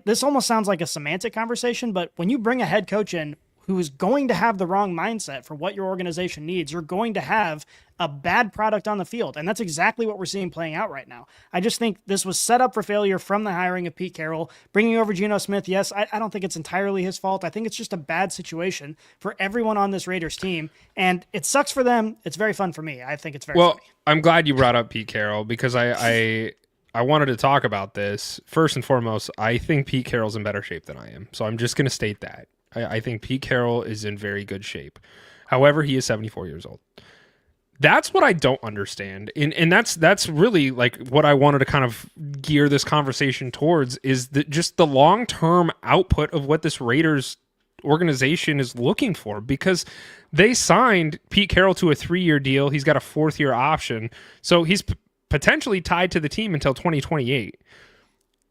this almost sounds like a semantic conversation, but when you bring a head coach in who is going to have the wrong mindset for what your organization needs, you're going to have a bad product on the field. And that's exactly what we're seeing playing out right now. I just think this was set up for failure from the hiring of Pete Carroll. Bringing over Geno Smith, yes, I don't think it's entirely his fault. I think it's just a bad situation for everyone on this Raiders team. And it sucks for them. It's very fun for me. I think it's very funny. I'm glad you brought up Pete Carroll, because I wanted to talk about this. First and foremost, I think Pete Carroll's in better shape than I am. So I'm just going to state that. I think Pete Carroll is in very good shape. However, he is 74 years old. That's what I don't understand. And that's really what I wanted to kind of gear this conversation towards, is just the long-term output of what this Raiders organization is looking for, because they signed Pete Carroll to a 3-year deal. He's got a 4th-year option. So he's potentially tied to the team until 2028.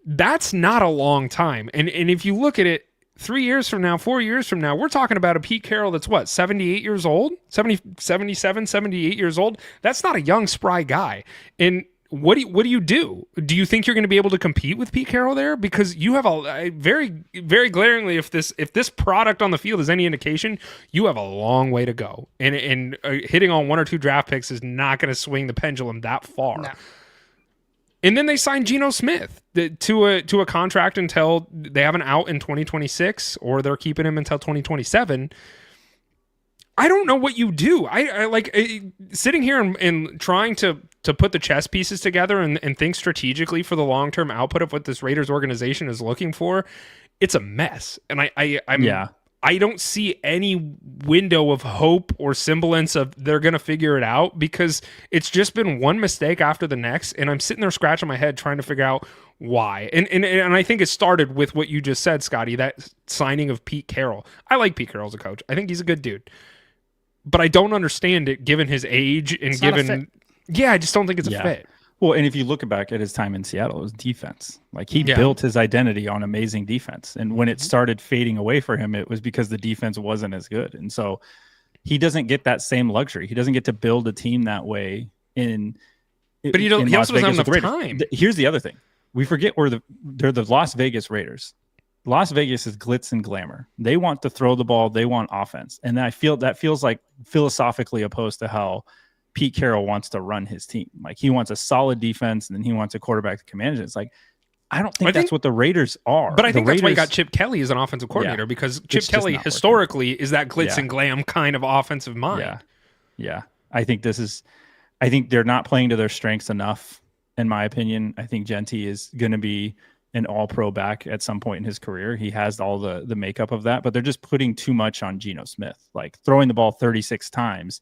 That's not a long time. And if you look at it, 3 years from now, 4 years from now, we're talking about a Pete Carroll that's 78 years old, 77, 78 years old. That's not a young, spry guy. And what do you do? Do you think you're going to be able to compete with Pete Carroll there? Because you have a very, very glaringly, if this product on the field is any indication, you have a long way to go. And hitting on 1 or 2 draft picks is not going to swing the pendulum that far. No. And then they signed Geno Smith to a contract until they have an out in 2026, or they're keeping him until 2027. I don't know what you do. I sitting here and trying to put the chess pieces together and think strategically for the long-term output of what this Raiders organization is looking for. It's a mess. And I don't see any window of hope or semblance of they're going to figure it out, because it's just been one mistake after the next. And I'm sitting there scratching my head trying to figure out why. And I think it started with what you just said, Scotty, that signing of Pete Carroll. I like Pete Carroll as a coach. I think he's a good dude. But I don't understand it given his age and it's given... Yeah, I just don't think it's a fit. Well, and if you look back at his time in Seattle, it was defense. Like, he built his identity on amazing defense. And when it started fading away for him, it was because the defense wasn't as good. And so he doesn't get that same luxury. He doesn't get to build a team that way But he also doesn't have enough time. Here's the other thing. We forget they're the Las Vegas Raiders. Las Vegas is glitz and glamour. They want to throw the ball. They want offense. And I feel that feels like philosophically opposed to how Pete Carroll wants to run his team. Like, he wants a solid defense, and then he wants a quarterback to command it. It's like, I don't think that's what the Raiders are. But I think that's why you got Chip Kelly as an offensive coordinator, because Chip Kelly historically is that glitz and glam kind of offensive mind. Yeah. I think they're not playing to their strengths enough, in my opinion. I think Genty is going to be an all-pro back at some point in his career. He has all the makeup of that, but they're just putting too much on Geno Smith. Like, throwing the ball 36 times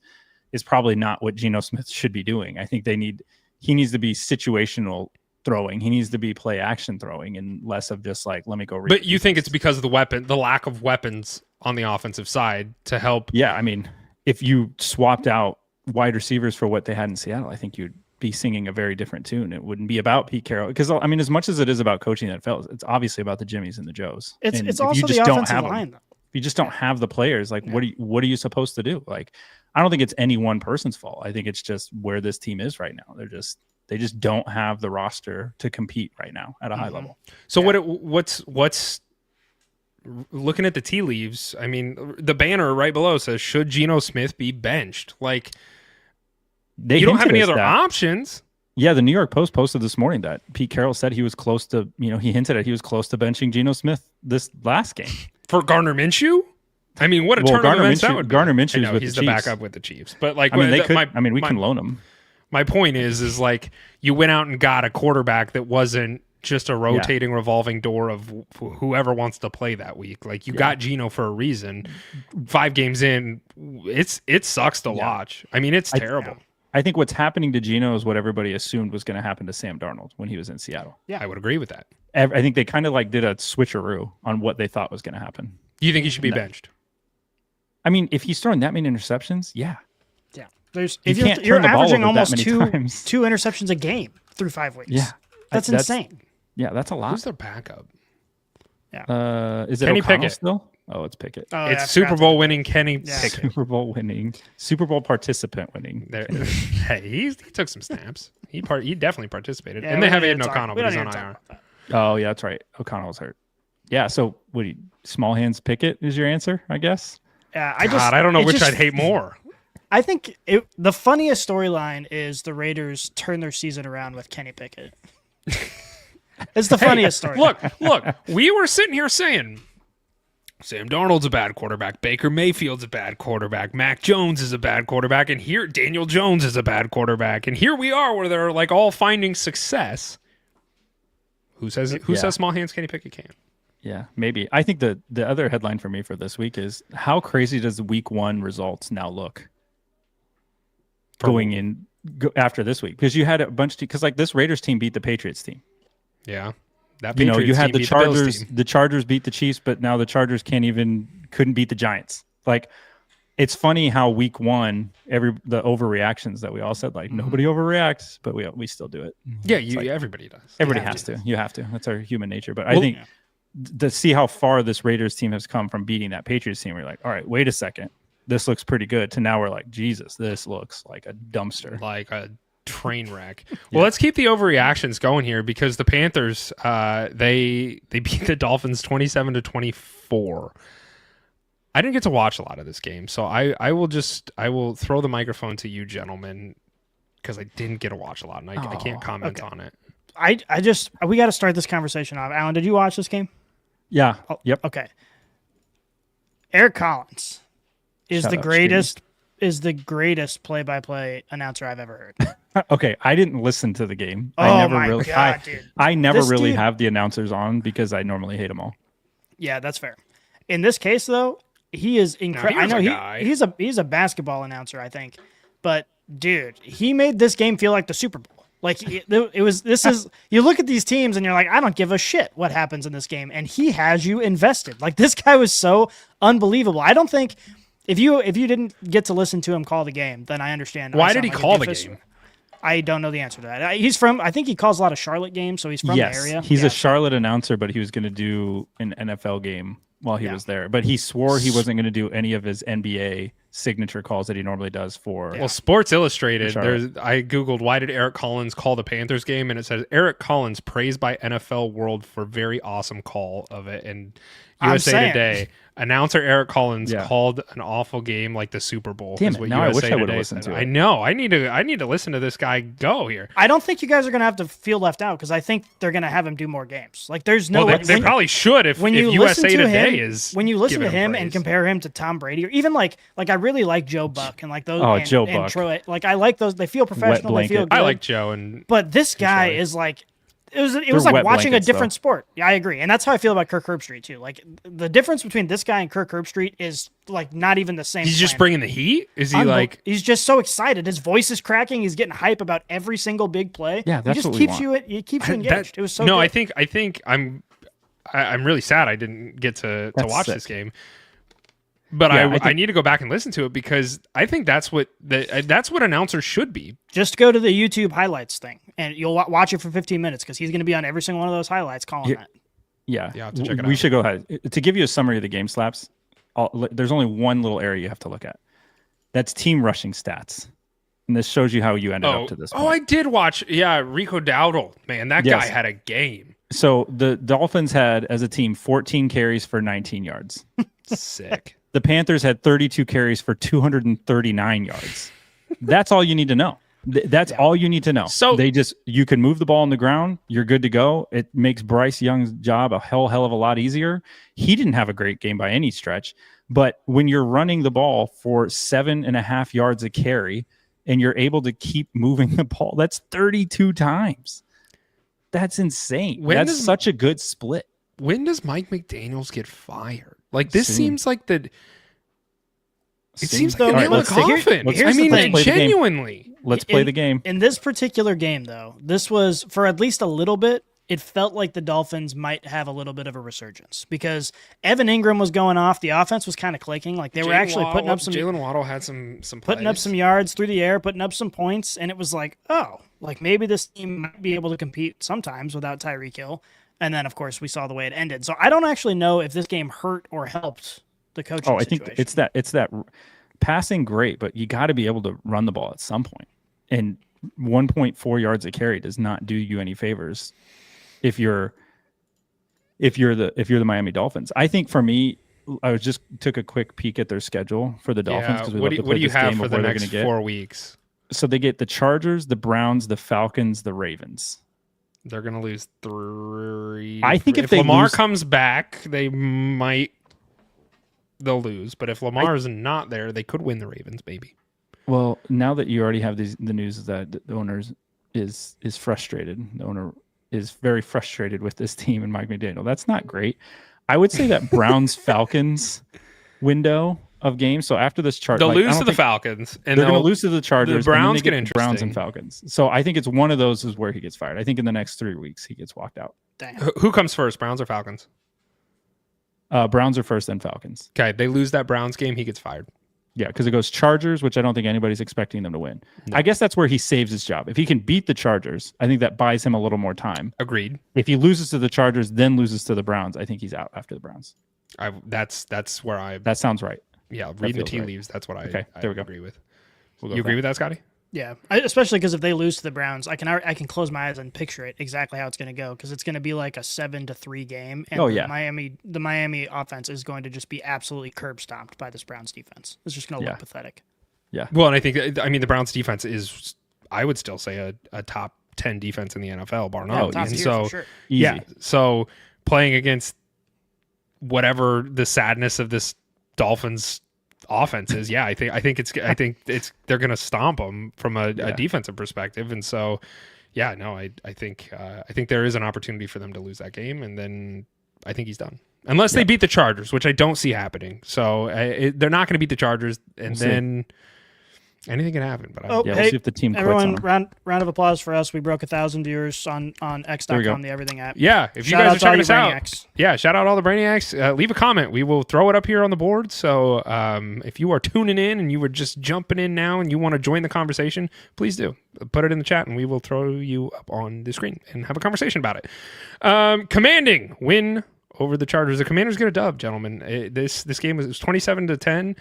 is probably not what Geno Smith should be doing. I think he needs to be situational throwing. He needs to be play action throwing, and less of just like, let me go read. But you think it's because of the lack of weapons on the offensive side to help? Yeah, I mean, if you swapped out wide receivers for what they had in Seattle, I think you'd be singing a very different tune. It wouldn't be about Pete Carroll, because, I mean, as much as it is about coaching the NFL, it's obviously about the Jimmies and the Joes. It's also the offensive line, though. If you just don't have the players, like, what are you supposed to do? Like, I don't think it's any one person's fault. I think it's just where this team is right now. They just don't have the roster to compete right now at a high level. So what's looking at the tea leaves? I mean, the banner right below says, "Should Geno Smith be benched?" Like, you don't have any other options. Yeah, the New York Post posted this morning that Pete Carroll said he was close to, he hinted at he was close to benching Geno Smith this last game for Gardner Minshew. I mean, what a turn of events that would be. Gardner Minshew with he's the the Chiefs. backup with the Chiefs, but like, I mean, we can loan him. My point is like, you went out and got a quarterback that wasn't just a rotating revolving door of whoever wants to play that week. Like, you got Geno for a reason. 5 games in, it sucks to watch. I mean, it's terrible. I think what's happening to Geno is what everybody assumed was going to happen to Sam Darnold when he was in Seattle. Yeah, I would agree with that. I think they kind of like did a switcheroo on what they thought was going to happen. Do you think he should be benched? I mean, if he's throwing that many interceptions, yeah. If you're averaging almost two interceptions a game through 5 weeks. Yeah. That's insane. Yeah, that's a lot. Who's their backup? Yeah. Is it Kenny O'Connell Pickett still? Oh, it's Pickett. Oh, it's Super Bowl winning Kenny Pickett. Super Bowl winning. Super Bowl participant winning. Hey, he took some snaps. He definitely participated. And they have Aiden O'Connell, but he's on IR. Oh, yeah, that's right. O'Connell was hurt. Yeah, so small hands Pickett is your answer, I guess? Yeah, I don't know which I'd hate more. I think the funniest storyline is the Raiders turn their season around with Kenny Pickett. It's the funniest story. Look, we were sitting here saying Sam Darnold's a bad quarterback, Baker Mayfield's a bad quarterback, Mac Jones is a bad quarterback, and here Daniel Jones is a bad quarterback, and here we are where they're like all finding success. Who says small hands Kenny Pickett can? Yeah, maybe. I think the other headline for me for this week is, how crazy does week 1 results now look? After this week, because you had a bunch, because like this Raiders team beat the Patriots team. Yeah, that Patriots you had team the Chargers. The Chargers beat the Chiefs, but now the Chargers couldn't beat the Giants. Like, it's funny how week 1, the overreactions that we all said, like, nobody overreacts, but we still do it. Yeah, everybody does. Everybody has to. You have to. That's our human nature. But I think to see how far this Raiders team has come from beating that Patriots team, we're like, all right, wait a second. This looks pretty good, to now we're like, Jesus, this looks like a dumpster. Like a train wreck. Well, let's keep the overreactions going here, because the Panthers, they beat the Dolphins 27-24. I didn't get to watch a lot of this game, so I will throw the microphone to you gentlemen, because I didn't get to watch a lot, and I can't comment on it. We got to start this conversation off. Alan, did you watch this game? Yeah. Yep. Okay. Eric Collins is the greatest play-by-play announcer I've ever heard. Okay, I didn't listen to the game. Oh, I never really have the announcers on, because I normally hate them all. Yeah, that's fair. In this case, though, he is incredible. I know he's a basketball announcer, I think, but dude, he made this game feel like the Super Bowl. Like it was. This is you look at these teams and you're like, I don't give a shit what happens in this game, and he has you invested. Like this guy was so unbelievable. I don't think if you didn't get to listen to him call the game, then I understand. Why did he call the game? I don't know the answer to that. He's from. I think he calls a lot of Charlotte games, so he's from the area. He's a Charlotte announcer, but he was going to do an NFL game while he was there. But he swore he wasn't going to do any of his NBA signature calls that he normally does for. Well, Sports Illustrated. I googled why did Eric Collins call the Panthers game, and it says Eric Collins praised by NFL World for very awesome call of it, and USA Today. Announcer Eric Collins called an awful game like the Super Bowl. Damn it! Now I wish I would have listened to it. I know. I need to listen to this guy go here. I don't think you guys are going to have to feel left out because I think they're going to have him do more games. Like there's no. Well, they probably should if USA Today is. When you listen to him and compare him to Tom Brady or even like I really like Joe Buck and like those. Oh, Joe Buck. And Troy, like I like those. They feel professional. They feel good. I like Joe but this guy is like. It was like watching a different sport. Yeah, I agree. And that's how I feel about Kirk Herbstreit too. Like the difference between this guy and Kirk Herbstreit is like not even the same. He's just bringing the heat? Is he like he's just so excited. His voice is cracking. He's getting hype about every single big play. Yeah, that's what we want. It keeps you engaged. It was so No, good. I think I'm really sad I didn't get to watch this game. But I need to go back and listen to it because I think that's what announcers should be. Just go to the YouTube highlights thing, and you'll watch it for 15 minutes because he's going to be on every single one of those highlights calling that. Yeah, I'll have to check it out. We should go ahead. To give you a summary of the game, Slaps, there's only one little area you have to look at. That's team rushing stats. And this shows you how you ended up to this point. Oh, I did watch. Yeah, Rico Dowdle. Man, that guy had a game. So the Dolphins had, as a team, 14 carries for 19 yards. Sick. The Panthers had 32 carries for 239 yards. That's all you need to know. That's all you need to know. So you can move the ball on the ground. You're good to go. It makes Bryce Young's job a hell of a lot easier. He didn't have a great game by any stretch, but when you're running the ball for 7.5 yards a carry and you're able to keep moving the ball, that's 32 times. That's insane. That's such a good split. When does Mike McDaniels get fired? Like this seems like the. It seems like the nail in the coffin. I mean, genuinely. Let's play the game. In this particular game, though, this was for at least a little bit. It felt like the Dolphins might have a little bit of a resurgence because Evan Ingram was going off. The offense was kind of clicking. Like they were actually putting up some. Jalen Waddle had some putting up some yards through the air, putting up some points, and it was like, oh, like maybe this team might be able to compete sometimes without Tyreek Hill. And then, of course, we saw the way it ended. So I don't actually know if this game hurt or helped the coaching situation. I think it's that passing great, but you got to be able to run the ball at some point. And 1.4 yards a carry does not do you any favors if you're the Miami Dolphins. I think for me, I just took a quick peek at their schedule for the Dolphins because we love to play this game for the next 4 weeks? So they get the Chargers, the Browns, the Falcons, the Ravens. They're going to lose 3. I think if Lamar comes back, they'll lose. But if Lamar is not there, they could win the Ravens, maybe. Well, now that you already have the news that the owner is frustrated. The owner is very frustrated with this team and Mike McDaniel. That's not great. I would say that Browns-Falcons window of games. So after this Chargers, they'll lose to the Falcons, and they're going to lose to the Chargers. The Browns get interesting. Browns and Falcons. So I think it's one of those is where he gets fired. I think in the next 3 weeks he gets walked out. Damn. Who comes first, Browns or Falcons? Browns are first, then Falcons. Okay, they lose that Browns game, he gets fired. Yeah, because it goes Chargers, which I don't think anybody's expecting them to win. No. I guess that's where he saves his job. If he can beat the Chargers, I think that buys him a little more time. Agreed. If he loses to the Chargers, then loses to the Browns, I think he's out after the Browns. That's where I. That sounds right. Yeah, read the tea leaves. That's what I agree with. You agree with that, Scotty? Yeah, especially because if they lose to the Browns, I can close my eyes and picture it exactly how it's going to go because it's going to be like a 7-3 game. And the Miami offense is going to just be absolutely curb stomped by this Browns defense. It's just going to look pathetic. Yeah. Well, and I think the Browns defense is, I would still say a top 10 defense in the NFL, bar none. Top tier, for sure. Yeah. So playing against whatever the sadness of this Dolphins offense is, I think they're going to stomp them from a defensive perspective, and so I think there is an opportunity for them to lose that game, and then I think he's done. unless they beat the Chargers, which I don't see happening. So they're not going to beat the Chargers, and then anything can happen. But we'll see if the team quits. Everyone, round of applause for us. We broke 1,000 viewers on X.com, the Everything app. Yeah, if you guys are checking us out, shout out all the Brainiacs. Leave a comment. We will throw it up here on the board. So if you are tuning in and you were just jumping in now and you want to join the conversation, please do. Put it in the chat and we will throw you up on the screen and have a conversation about it. Commanding win over the Chargers. The Commanders get a dub, gentlemen. This game was 27-10.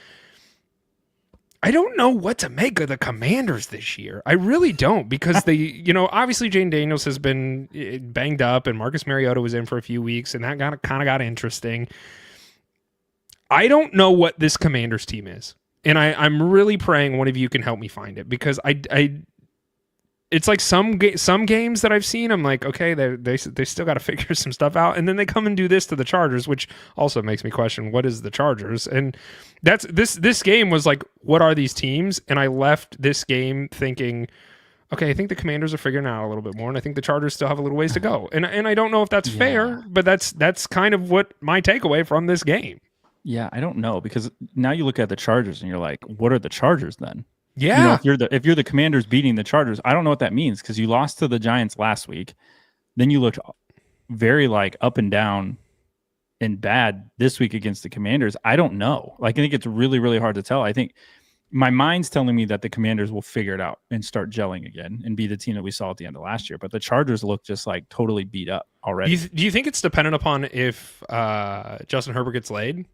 I don't know what to make of the Commanders this year. I really don't, because they, obviously Jane Daniels has been banged up and Marcus Mariota was in for a few weeks and that kind of got interesting. I don't know what this Commanders team is. And I'm really praying one of you can help me find it, because it's like some games that I've seen, I'm like, okay, they still got to figure some stuff out, and then they come and do this to the Chargers, which also makes me question what is the Chargers. And that's this game was like, what are these teams? And I left this game thinking, okay, I think the Commanders are figuring out a little bit more, and I think the Chargers still have a little ways to go. And I don't know if that's fair, but that's kind of what my takeaway from this game. Yeah, I don't know, because now you look at the Chargers and you're like, what are the Chargers then? Yeah, if you're the Commanders beating the Chargers, I don't know what that means, because you lost to the Giants last week, then you looked very like up and down and bad this week against the Commanders. I don't know. Like, I think it's really, really hard to tell. I think my mind's telling me that the Commanders will figure it out and start gelling again and be the team that we saw at the end of last year. But the Chargers look just like totally beat up already. Do you think it's dependent upon if Justin Herbert gets laid?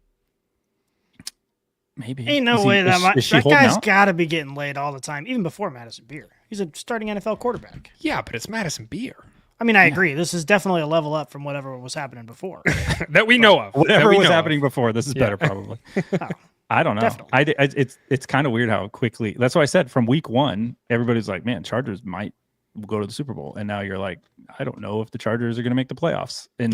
Maybe. Ain't no way that guy's got to be getting laid all the time, even before Madison Beer. He's a starting NFL quarterback. Yeah, but it's Madison Beer. I mean, I agree. This is definitely a level up from whatever was happening before. That we know of. Whatever was happening before, this is better probably. I don't know. It's kind of weird how quickly. That's why I said from week one, everybody's like, man, Chargers might go to the Super Bowl. And now you're like, I don't know if the Chargers are going to make the playoffs. And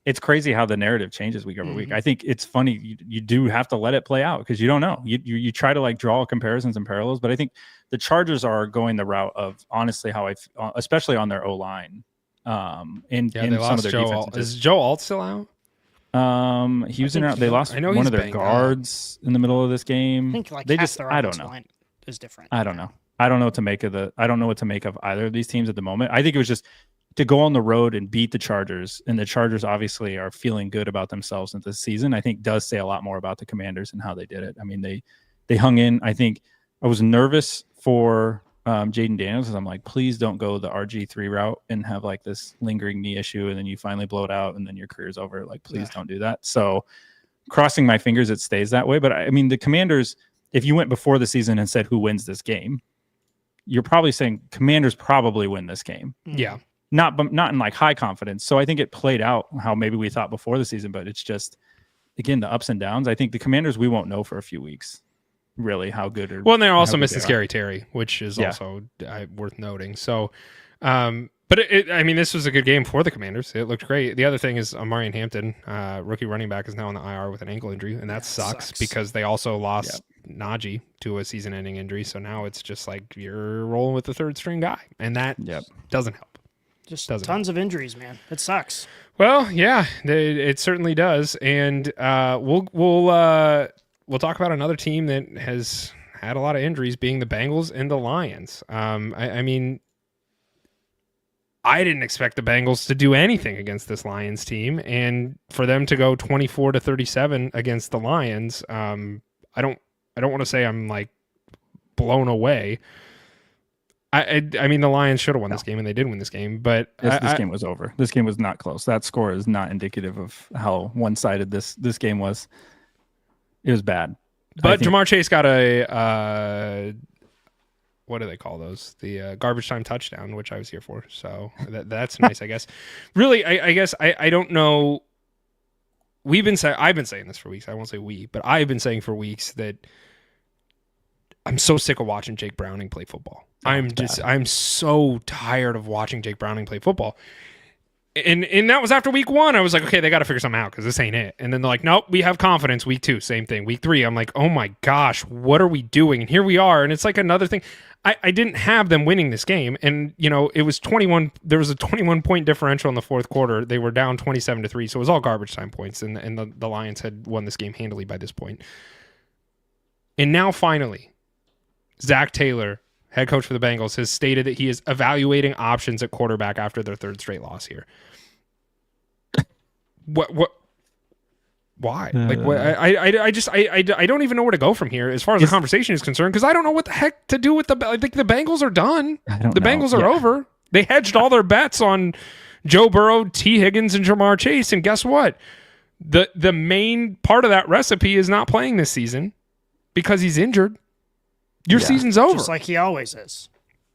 it's crazy how the narrative changes week over week. I think it's funny. You do have to let it play out, because you don't know. You try to like draw comparisons and parallels, but I think the Chargers are going the route of honestly how especially on their O-line. And some of their defense. Is Joe Alt still out? He was in. They lost one of their guards in the middle of this game. I think like they half just. their I don't know. line is different. I don't know. I don't know what to make of I don't know what to make of either of these teams at the moment. I think it was just to go on the road and beat the Chargers, and the Chargers obviously are feeling good about themselves in this season. I think does say a lot more about the Commanders and how they did it. I mean, they hung in. I think I was nervous for Jaden Daniels, because I'm like, please don't go the RG3 route and have like this lingering knee issue, and then you finally blow it out, and then your career's over. Like, please don't do that. So, crossing my fingers it stays that way. But I mean, the Commanders, if you went before the season and said who wins this game, you're probably saying Commanders probably win this game. Yeah. Not in like high confidence. So I think it played out how maybe we thought before the season, but it's just, again, the ups and downs. I think the Commanders, we won't know for a few weeks really how good or. Well, and they're also missing Scary Terry, which is also worth noting. So, but I mean, this was a good game for the Commanders. It looked great. The other thing is Amarian Hampton, rookie running back, is now on the IR with an ankle injury, and that sucks because they also lost Najee to a season-ending injury. So now it's just like you're rolling with the third-string guy, and that doesn't help. Just tons of injuries, man. It sucks. Well, yeah, it certainly does. And we'll talk about another team that has had a lot of injuries, being the Bengals and the Lions. I mean, I didn't expect the Bengals to do anything against this Lions team, and for them to go 24-37 against the Lions, I don't want to say I'm like blown away. I mean, the Lions should have won this game, and they did win this game. But this game was over. This game was not close. That score is not indicative of how one-sided this game was. It was bad. But Jamar Chase got a what do they call those? The garbage time touchdown, which I was here for. So that's nice, I guess. Really, I guess I don't know. I've been saying this for weeks. I won't say we, but I've been saying for weeks that I'm so sick of watching Jake Browning play football. I'm so tired of watching Jake Browning play football. And that was after week 1. I was like, okay, they got to figure something out because this ain't it. And then they're like, nope, we have confidence. Week 2, same thing. Week 3, I'm like, oh my gosh, what are we doing? And here we are. And it's like another thing. I didn't have them winning this game. And, it was 21. There was a 21-point differential in the fourth quarter. They were down 27-3. So it was all garbage time points. And the Lions had won this game handily by this point. And now finally, Zach Taylor, head coach for the Bengals, has stated that he is evaluating options at quarterback after their 3rd straight loss here. What? Why? I don't even know where to go from here as far as the conversation is concerned, because I don't know what the heck to do with I think the Bengals are done. The Bengals are over. They hedged all their bets on Joe Burrow, T. Higgins, and Jamar Chase, and guess what? The main part of that recipe is not playing this season because he's injured. Your season's over. Just like he always is.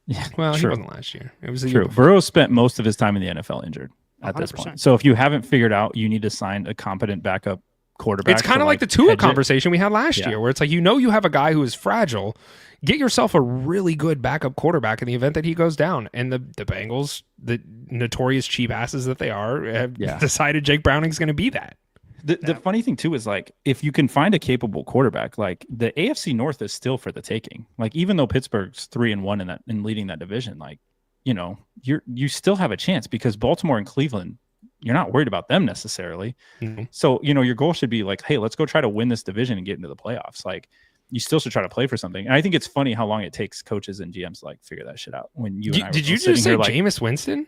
Yeah. Well, true. He wasn't last year. It was the true. year before. Burrow spent most of his time in the NFL injured at 100%. this point. So if you haven't figured out, you need to sign a competent backup quarterback. It's kind of like the Tua conversation we had last year, where it's like, you have a guy who is fragile. Get yourself a really good backup quarterback in the event that he goes down. And the Bengals, the notorious cheap asses that they are, have decided Jake Browning's going to be that. The funny thing too is, like, if you can find a capable quarterback, like, the AFC North is still for the taking. Like, even though Pittsburgh's 3-1 in leading that division, like, you still have a chance, because Baltimore and Cleveland, you're not worried about them necessarily. Mm-hmm. So, your goal should be like, hey, let's go try to win this division and get into the playoffs. Like, you still should try to play for something. And I think it's funny how long it takes coaches and GMs to, like, figure that shit out. When you and I did you just say Jameis Winston?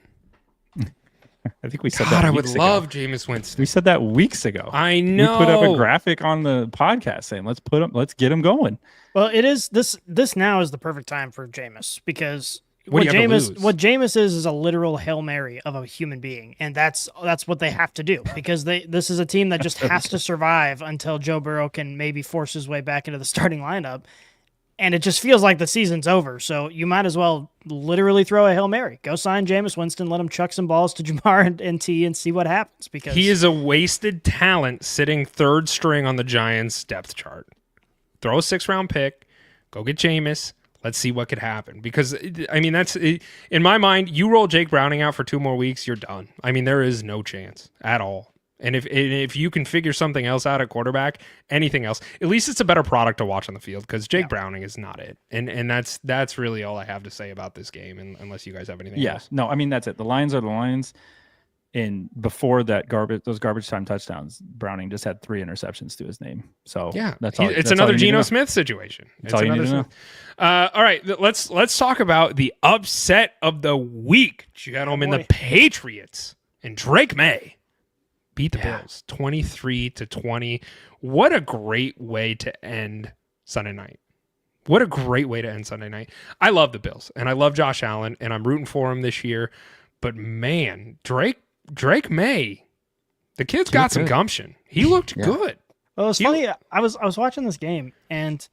I think we said God, that. I would love Jameis Winston. We said that weeks ago. I know. We put up a graphic on the podcast saying, let's get him going. Well, it is this now is the perfect time for Jameis, because what Jameis is a literal Hail Mary of a human being, and that's what they have to do, because this is a team that just has to survive until Joe Burrow can maybe force his way back into the starting lineup. And it just feels like the season's over. So you might as well literally throw a Hail Mary. Go sign Jameis Winston, let him chuck some balls to Jamar and T and see what happens. Because he is a wasted talent sitting 3rd string on the Giants' depth chart. Throw a 6th-round pick, go get Jameis. Let's see what could happen. Because, that's in my mind, you roll Jake Browning out for 2 more weeks, you're done. There is no chance at all. And if you can figure something else out at quarterback, anything else, at least it's a better product to watch on the field, because Jake Browning is not it. And that's really all I have to say about this game, unless you guys have anything else. No, that's it. The Lions are the Lions. And before those garbage time touchdowns, Browning just had 3 interceptions to his name. So that's all. It's another Geno Smith situation. That's all you need to know. All right, let's talk about the upset of the week, gentlemen. The Patriots and Drake May beat the Bills 23-20. What a great way to end Sunday night. What a great way to end Sunday night. I love the Bills, and I love Josh Allen, and I'm rooting for him this year. But man, Drake May, the kid's got some gumption. He looked good. Well, it's funny. I was watching this game, and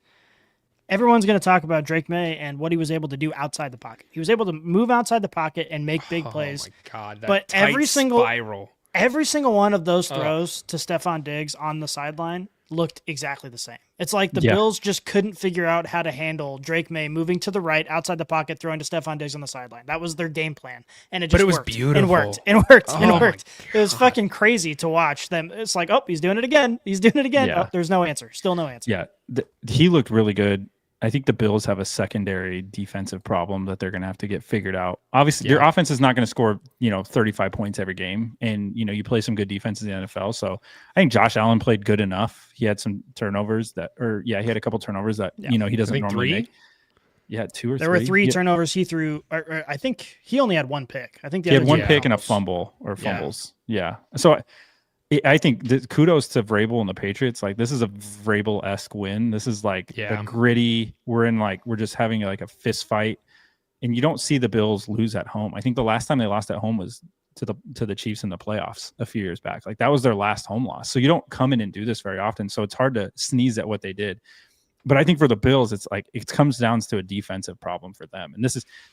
everyone's going to talk about Drake May and what he was able to do outside the pocket. He was able to move outside the pocket and make big plays. Oh my God, that but tight spiral. Every single one of those throws to Stephon Diggs on the sideline looked exactly the same. It's like the Bills just couldn't figure out how to handle Drake May moving to the right outside the pocket, throwing to Stephon Diggs on the sideline. That was their game plan, and it was worked. Beautiful. It worked. It was fucking crazy to watch them. It's like, he's doing it again. Yeah. Oh, there's no answer. Still no answer. Yeah, he looked really good. I think the Bills have a secondary defensive problem that they're going to have to get figured out. Obviously, their offense is not going to score, 35 points every game. And, you play some good defenses in the NFL. So I think Josh Allen played good enough. He had some turnovers he had a couple turnovers that, he doesn't normally make. Yeah, 2 or 3. There were 3 turnovers he threw. Or I think he only had 1 pick. I think he had 1 pick and a fumble or fumbles. Yeah. So I think kudos to Vrabel and the Patriots. Like, this is a Vrabel-esque win. This is like the gritty. We're just having like a fist fight, and you don't see the Bills lose at home. I think the last time they lost at home was to the Chiefs in the playoffs a few years back. Like, that was their last home loss. So you don't come in and do this very often. So it's hard to sneeze at what they did. But I think for the Bills, it's like it comes down to a defensive problem for them. And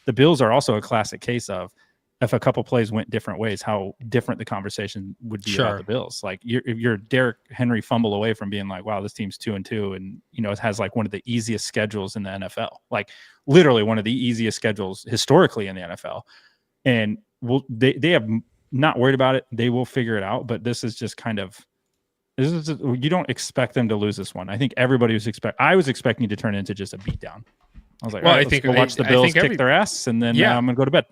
the Bills are also a classic case of, if a couple plays went different ways, how different the conversation would be about the Bills. Like, if you're Derrick Henry fumble away from being like, wow, this team's 2-2, and it has like one of the easiest schedules in the NFL, like literally one of the easiest schedules historically in the NFL. And they have not worried about it. They will figure it out. But this is just kind of, you don't expect them to lose this one. I think everybody I was expecting to turn it into just a beatdown. I was like, well, I think we'll watch the Bills kick their ass, and then I'm gonna go to bed.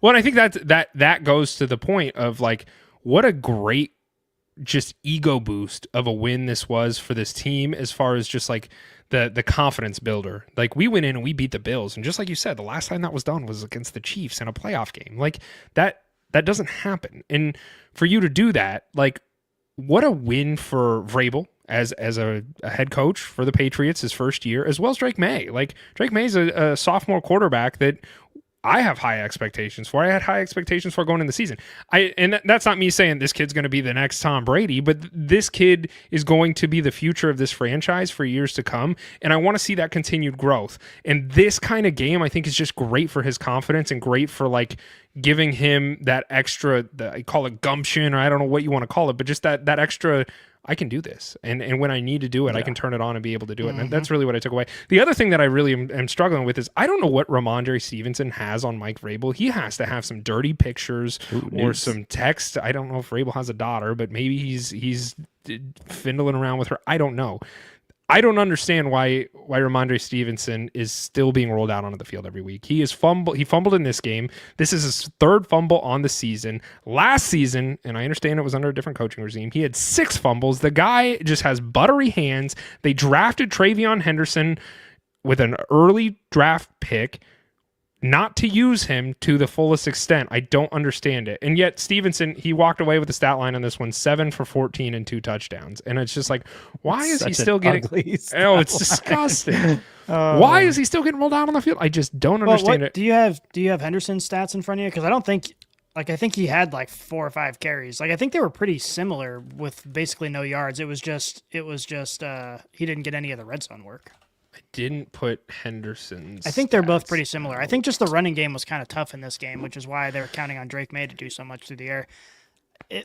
Well, and I think that goes to the point of like, what a great just ego boost of a win this was for this team, as far as just like the confidence builder. Like, we went in and we beat the Bills, and just like you said, the last time that was done was against the Chiefs in a playoff game. Like, that doesn't happen, and for you to do that, like, what a win for Vrabel as a head coach for the Patriots his first year, as well as Drake May. Like, Drake May's a sophomore quarterback that I have high expectations for. I had high expectations for going in the season. And that's not me saying this kid's going to be the next Tom Brady, but this kid is going to be the future of this franchise for years to come. And I want to see that continued growth. And this kind of game, I think, is just great for his confidence and great for like giving him that extra, I call it gumption, or I don't know what you want to call it, but just that extra, I can do this. And when I need to do it, I can turn it on and be able to do it. And that's really what I took away. The other thing that I really am struggling with is I don't know what Ramondre Stevenson has on Mike Vrabel. He has to have some dirty pictures or some text. I don't know if Vrabel has a daughter, but maybe he's fiddling around with her. I don't know. I don't understand why Ramondre Stevenson is still being rolled out onto the field every week. He fumbled in this game. This is his third fumble on the season. Last season, and I understand it was under a different coaching regime, he had 6 fumbles. The guy just has buttery hands. They drafted Travion Henderson with an early draft pick not to use him to the fullest extent. I don't understand it. And yet Stevenson, he walked away with the stat line on this one, 7 for 14 and 2 touchdowns. And it's just like, why is he still getting... Oh, it's disgusting. Why is he still getting rolled out on the field? I just don't understand it. Do you have Henderson's stats in front of you? Because I don't think... Like, I think he had like 4 or 5 carries. Like, I think they were pretty similar with basically no yards. It was just he didn't get any of the red zone work. I didn't put Henderson's. I think they're both pretty similar. I think just the running game was kind of tough in this game, which is why they were counting on Drake May to do so much through the air.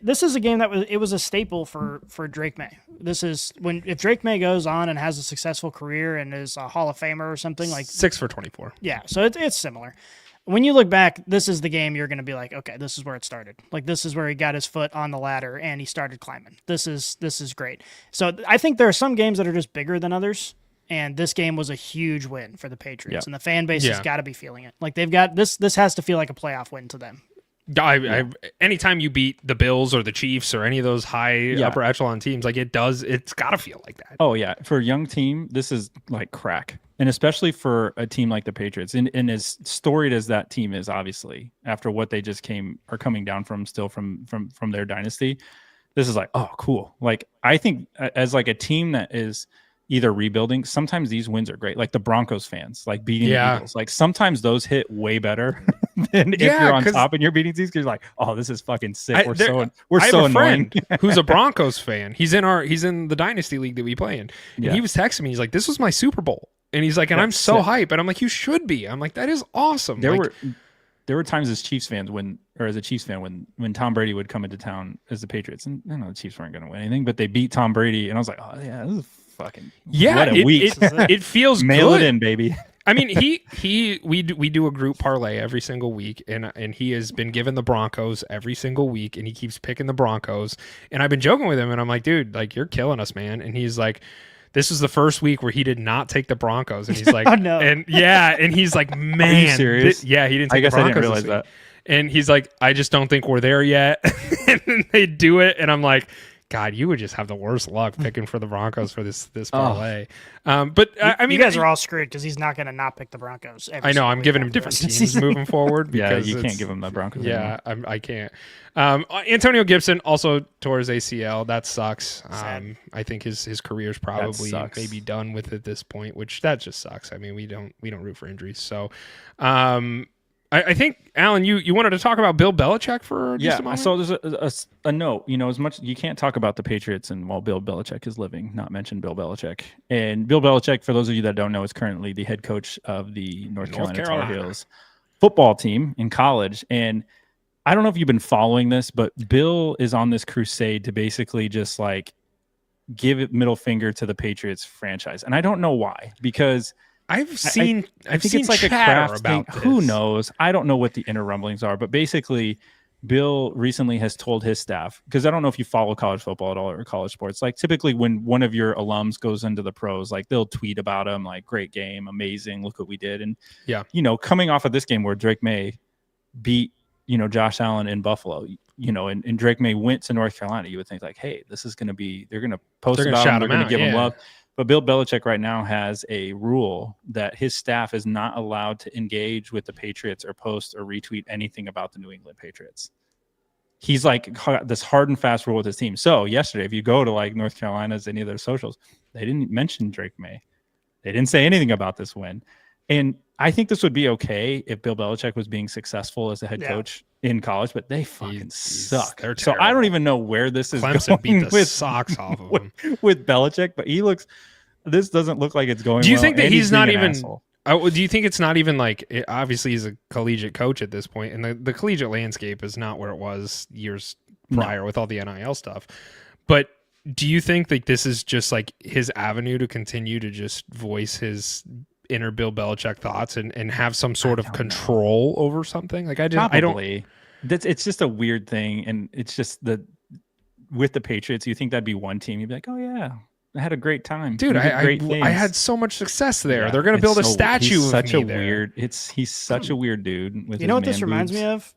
This is a game that was a staple for Drake May. This is if Drake May goes on and has a successful career and is a Hall of Famer or something, like 6 for 24. Yeah, so it's similar. When you look back, this is the game you're going to be like, okay, this is where it started. Like, this is where he got his foot on the ladder and he started climbing. This is great. So I think there are some games that are just bigger than others. And this game was a huge win for the Patriots, and the fan base has got to be feeling it. Like, they've got this has to feel like a playoff win to them. Anytime you beat the Bills or the Chiefs or any of those high upper echelon teams, like it's got to feel like that. Oh yeah, for a young team, this is like crack, and especially for a team like the Patriots, and as storied as that team is, obviously after what they just are coming down from their dynasty, this is like, oh cool. Like, I think as like a team that is either rebuilding, sometimes these wins are great. Like the Broncos fans, like beating the Eagles. Like sometimes those hit way better than if you're on top and you're beating these, because you're like, oh, this is fucking sick. We're so annoying. Who's a Broncos fan? He's in the dynasty league that we play in. And he was texting me. He's like, this was my Super Bowl. And he's like, and I'm so hype. And I'm like, you should be. I'm like, that is awesome. There were times as a Chiefs fan when Tom Brady would come into town as the Patriots, and I know the Chiefs weren't going to win anything, but they beat Tom Brady, and I was like, oh yeah, this is fucking what a week. It feels Mail good. It in, baby. I mean, we do a group parlay every single week, and he has been given the Broncos every single week, and he keeps picking the Broncos. And I've been joking with him, and I'm like, dude, like, you're killing us, man. And he's like, this is the first week where he did not take the Broncos, and he's like, oh, no. And he's like, man, are you serious? He didn't take the Broncos. I didn't realize that. And he's like, I just don't think we're there yet. And then they do it, and I'm like, God, you would just have the worst luck picking for the Broncos for this parlay. But I mean, you guys are all screwed because he's not going to not pick the Broncos. I know. I'm giving him different teams moving forward. Because you can't give him the Broncos. Yeah, I can't. Antonio Gibson also tore his ACL. That sucks. I think his career is probably maybe done with at this point, which that just sucks. I mean, we don't root for injuries. So, I think, Alan, you wanted to talk about Bill Belichick for just a moment? So there's a note, as much you can't talk about the Patriots and while Bill Belichick is living, not mention Bill Belichick. And Bill Belichick, for those of you that don't know, is currently the head coach of the North Carolina Tar Heels football team in college. And I don't know if you've been following this, but Bill is on this crusade to basically just like give it middle finger to the Patriots franchise. And I don't know why, because I think it's like a craft thing. Who knows? I don't know what the inner rumblings are, but basically Bill recently has told his staff, because I don't know if you follow college football at all or college sports, like typically when one of your alums goes into the pros, like they'll tweet about them, like great game, amazing, look what we did. And, coming off of this game where Drake May beat, Josh Allen in Buffalo, and Drake May went to North Carolina, you would think like, hey, this is going to be, they're going to post about him, they're going to give him love. But Bill Belichick right now has a rule that his staff is not allowed to engage with the Patriots or post or retweet anything about the New England Patriots. He's like this hard and fast rule with his team. So yesterday, if you go to like North Carolina's, any of their socials, they didn't mention Drake May. They didn't say anything about this win. And I think this would be okay if Bill Belichick was being successful as a head coach in college, but they fucking suck. So I don't even know where this is Clemson going beat the socks off of him with Belichick, but this doesn't look like it's going. Do you well, think that he's not even? Asshole. Do you think it's not even like? Obviously, he's a collegiate coach at this point, and the collegiate landscape is not where it was years prior with all the NIL stuff. But do you think that this is just like his avenue to continue to just voice his inner Bill Belichick thoughts and have some sort of control over something? Like I don't. It's just a weird thing, and it's just with the Patriots, you think that'd be one team, you'd be like, oh yeah, I had a great time, dude. I had so much success there. They're gonna build a statue he's of such me a there. Weird. He's such a weird dude. With what this reminds me of?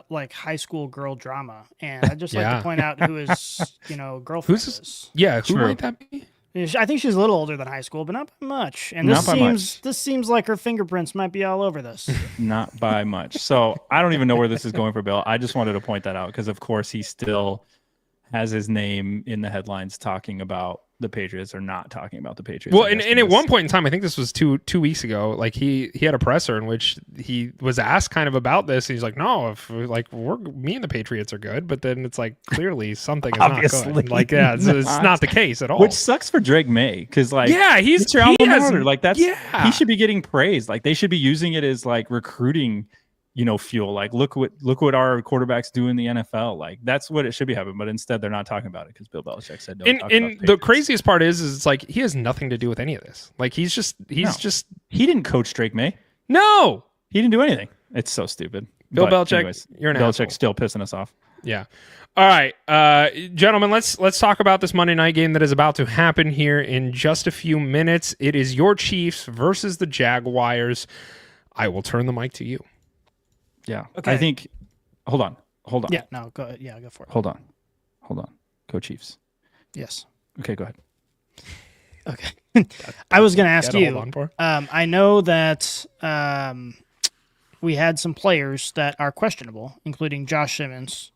Like high school girl drama, and I just like to point out who his girlfriend is. Yeah, who might that be? I think she's a little older than high school, but not by much. And this seems like her fingerprints might be all over this. Not by much. So I don't even know where this is going for Bill. I just wanted to point that out because, of course, he still has his name in the headlines talking about the Patriots or not talking about the Patriots. Well, and at one point in time, I think this was two weeks ago, like he had a presser in which he was asked kind of about this. And he's like, no, if like me and the Patriots are good, but then it's like clearly something is not good. Like, yeah, it's not the case at all. Which sucks for Drake May because like, he's your alma mater. Like he should be getting praised. Like they should be using it as like recruiting, fuel. Like look what our quarterbacks do in the NFL. Like that's what it should be happening. But instead, they're not talking about it because Bill Belichick said don't talk about the craziest part is it's like he has nothing to do with any of this. Like he didn't coach Drake May. No, he didn't do anything. It's so stupid. Bill Belichick, anyways, you're an Belichick's asshole. Still pissing us off. Yeah. All right, gentlemen, let's talk about this Monday night game that is about to happen here in just a few minutes. It is your Chiefs versus the Jaguars. I will turn the mic to you. Yeah. Okay. I think. Hold on. Yeah. No. Go ahead. Yeah. Go for it. Hold on. Go Chiefs. Yes. Okay. Go ahead. Okay. I was going to ask you. I know that we had some players that are questionable, including Josh Simmons,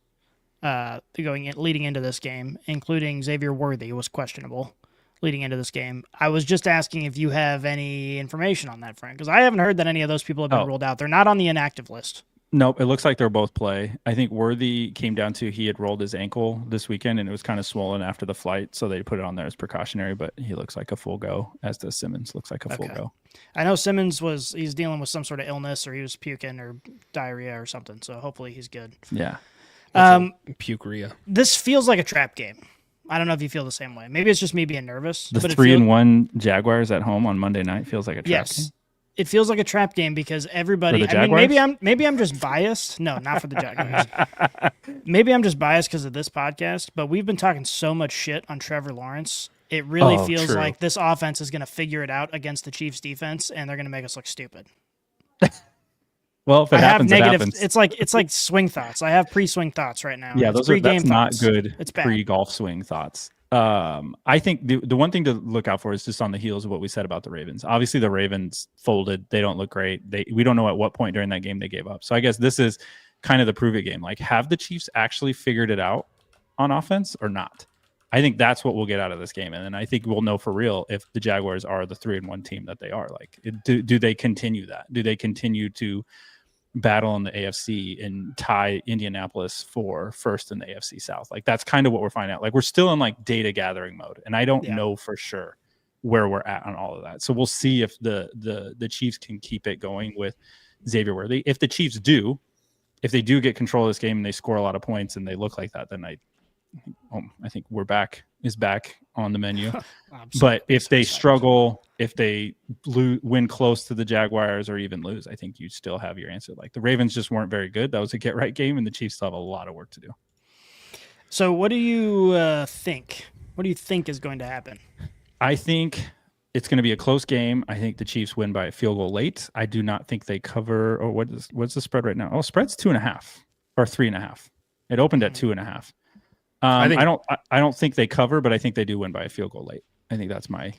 leading into this game, including Xavier Worthy was questionable leading into this game. I was just asking if you have any information on that front because I haven't heard that any of those people have been ruled out. They're not on the inactive list. Nope, it looks like they're both play. I think Worthy came down to he had rolled his ankle this weekend and it was kind of swollen after the flight, so they put it on there as precautionary, but he looks like a full go, as does Simmons. Looks like a full go. I know Simmons he's dealing with some sort of illness or he was puking or diarrhea or something, so hopefully he's good. Yeah. Pukeria. This feels like a trap game. I don't know if you feel the same way. Maybe it's just me being nervous. The 3-1 Jaguars at home on Monday night feels like a trap game. It feels like a trap game because everybody. I mean, maybe I'm just biased. No, not for the Jaguars. Maybe I'm just biased because of this podcast. But we've been talking so much shit on Trevor Lawrence. It really feels like this offense is going to figure it out against the Chiefs' defense, and they're going to make us look stupid. Well, if it happens, it happens. It's like swing thoughts. I have pre-swing thoughts right now. Yeah, that's not good. It's pre-golf swing thoughts. I think the one thing to look out for is just on the heels of what we said about the Ravens. Obviously, the Ravens folded. They don't look great. We don't know at what point during that game they gave up. So I guess this is kind of the prove it game. Like, have the Chiefs actually figured it out on offense or not? I think that's what we'll get out of this game. And then I think we'll know for real if the Jaguars are the 3-1 team that they are. Like, do they continue that? Do they continue to battle in the AFC and tie Indianapolis for first in the AFC South? Like, that's kind of what we're finding out. Like, we're still in like data gathering mode, and I don't know for sure where we're at on all of that. So we'll see if the Chiefs can keep it going with Xavier Worthy. If the Chiefs do, if they do get control of this game and they score a lot of points and they look like that, then I think is back on the menu. But if they struggle, if they win close to the Jaguars or even lose, I think you still have your answer. Like the Ravens just weren't very good. That was a get right game, and the Chiefs still have a lot of work to do. So what do you think? What do you think is going to happen? I think it's going to be a close game. I think the Chiefs win by a field goal late. I do not think they cover. Or what's the spread right now? Oh, spread's 2.5 or 3.5. It opened at 2.5. I don't think they cover, but I think they do win by a field goal late. I think that's my.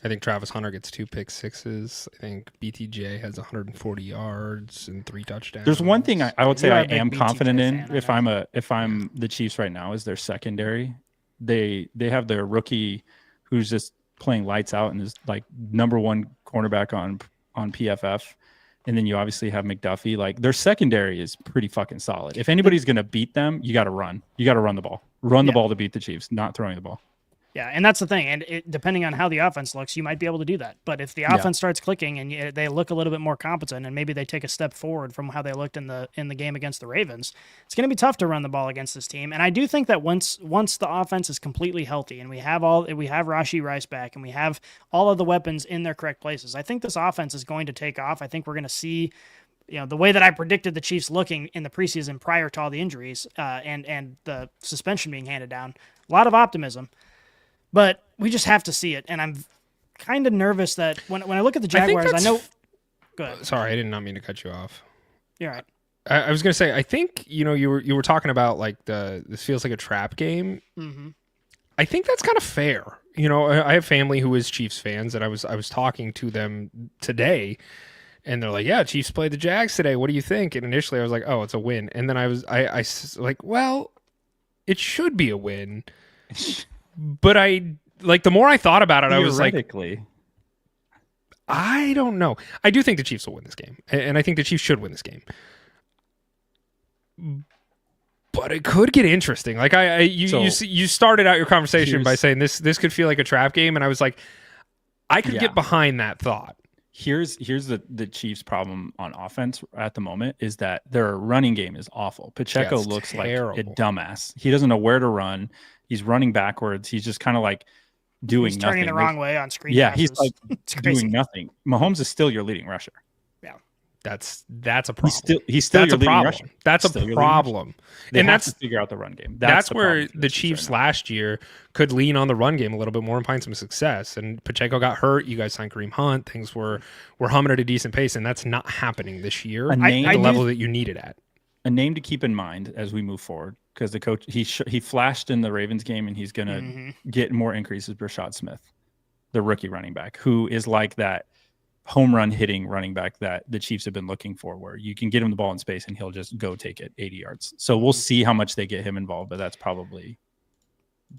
I think Travis Hunter gets 2 pick sixes. I think BTJ has 140 yards and 3 touchdowns. There's one thing I would say I am confident in if I'm the Chiefs right now is their secondary. They have their rookie who's just playing lights out and is like number 1 cornerback on PFF. And then you obviously have McDuffie. Like their secondary is pretty fucking solid. If anybody's going to beat them, you got to run. You got to run the ball. Run the ball to beat the Chiefs, not throwing the ball. Yeah, and that's the thing. And depending on how the offense looks, you might be able to do that. But if the offense starts clicking and they look a little bit more competent, and maybe they take a step forward from how they looked in the game against the Ravens, it's going to be tough to run the ball against this team. And I do think that once the offense is completely healthy and we have Rashee Rice back and we have all of the weapons in their correct places, I think this offense is going to take off. I think we're going to see, the way that I predicted the Chiefs looking in the preseason prior to all the injuries and the suspension being handed down. A lot of optimism. But we just have to see it, and I'm kind of nervous that when I look at the Jaguars, I know. Go ahead. Sorry, I did not mean to cut you off. You're right. I was going to say, I think you were talking about like this feels like a trap game. Mm-hmm. I think that's kind of fair. I have family who is Chiefs fans, and I was talking to them today, and they're like, "Yeah, Chiefs played the Jags today. What do you think?" And initially, I was like, "Oh, it's a win," and then I was like, "Well, it should be a win." But the more I thought about it, I was like, I don't know. I do think the Chiefs will win this game, and I think the Chiefs should win this game. But it could get interesting. Like you started out your conversation by saying this could feel like a trap game, and I was like, I could get behind that thought. Here's the Chiefs' problem on offense at the moment is that their running game is awful. Pacheco looks terrible. Like a dumbass. He doesn't know where to run. He's running backwards. He's just kind of like doing nothing. Turning the wrong way on screen. Yeah, passes. He's like doing nothing. Mahomes is still your leading rusher. Yeah, that's a problem. He's still your leading rusher. That's a problem. And that's to figure out the run game. That's where the Chiefs last year could lean on the run game a little bit more and find some success. And Pacheco got hurt. You guys signed Kareem Hunt. Things were humming at a decent pace, and that's not happening this year at the level that you need it at. A name to keep in mind as we move forward, because the coach he flashed in the Ravens game, and he's going to get more increases. Brashad Smith, the rookie running back, who is like that home run hitting running back that the Chiefs have been looking for, where you can get him the ball in space and he'll just go take it 80 yards. So we'll see how much they get him involved, but that's probably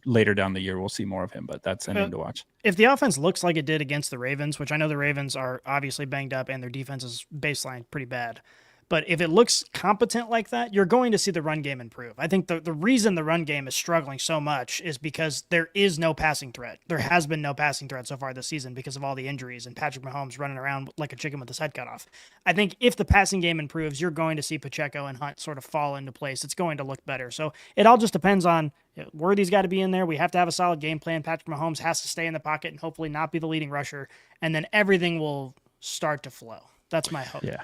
later down the year. We'll see more of him, but that's a name to watch. If the offense looks like it did against the Ravens, which I know the Ravens are obviously banged up and their defense is baseline pretty bad, but if it looks competent like that, you're going to see the run game improve. I think the reason the run game is struggling so much is because there is no passing threat. There has been no passing threat so far this season because of all the injuries and Patrick Mahomes running around like a chicken with his head cut off. I think if the passing game improves, you're going to see Pacheco and Hunt sort of fall into place. It's going to look better. So it all just depends on Worthy's got to be in there. We have to have a solid game plan. Patrick Mahomes has to stay in the pocket and hopefully not be the leading rusher. And then everything will start to flow. That's my hope. Yeah.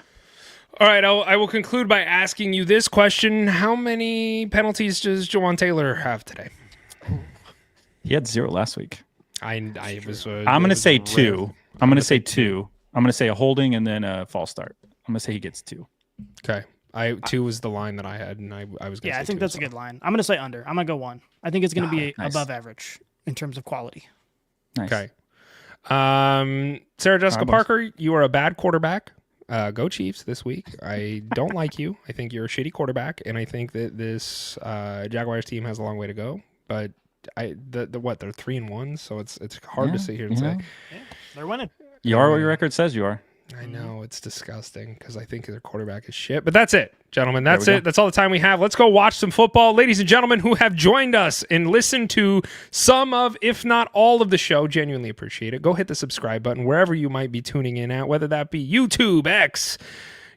All right, I will conclude by asking you this question. How many penalties does Jawan Taylor have today? He had 0 last week. I'm going to say 2. I'm going to say 2. I'm going to say a holding and then a false start. I'm going to say he gets 2. Okay. 2 was the line that I had, and I was going to say I think that's a good line. I'm going to say under. I'm going to go 1. I think it's going to be above average in terms of quality. Nice. Okay. Sarah Jessica Parker, you are a bad quarterback. Go Chiefs this week. I don't like you. I think you're a shitty quarterback, and I think that this Jaguars team has a long way to go. But they're 3-1, so it's hard to sit here and say. Yeah, they're winning. You are what your record says you are. I know, it's disgusting because I think their quarterback is shit. But that's it, gentlemen. That's it. That's all the time we have. Let's go watch some football. Ladies and gentlemen who have joined us and listened to some of, if not all of the show, genuinely appreciate it. Go hit the subscribe button wherever you might be tuning in at, whether that be YouTube, X,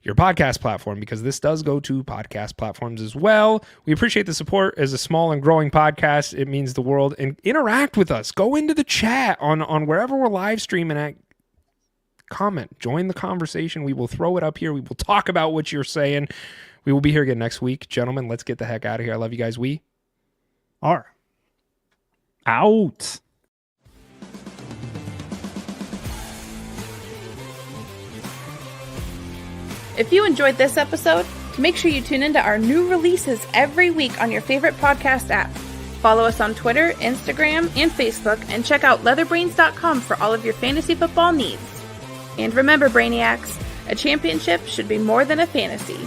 your podcast platform, because this does go to podcast platforms as well. We appreciate the support as a small and growing podcast. It means the world. And interact with us. Go into the chat on wherever we're live streaming at. Comment. Join the conversation. We will throw it up here. We will talk about what you're saying. We will be here again next week. Gentlemen, let's get the heck out of here. I love you guys. We are out. If you enjoyed this episode, make sure you tune into our new releases every week on your favorite podcast app. Follow us on Twitter, Instagram, and Facebook, and check out leatherbrains.com for all of your fantasy football needs. And remember, Brainiacs, a championship should be more than a fantasy.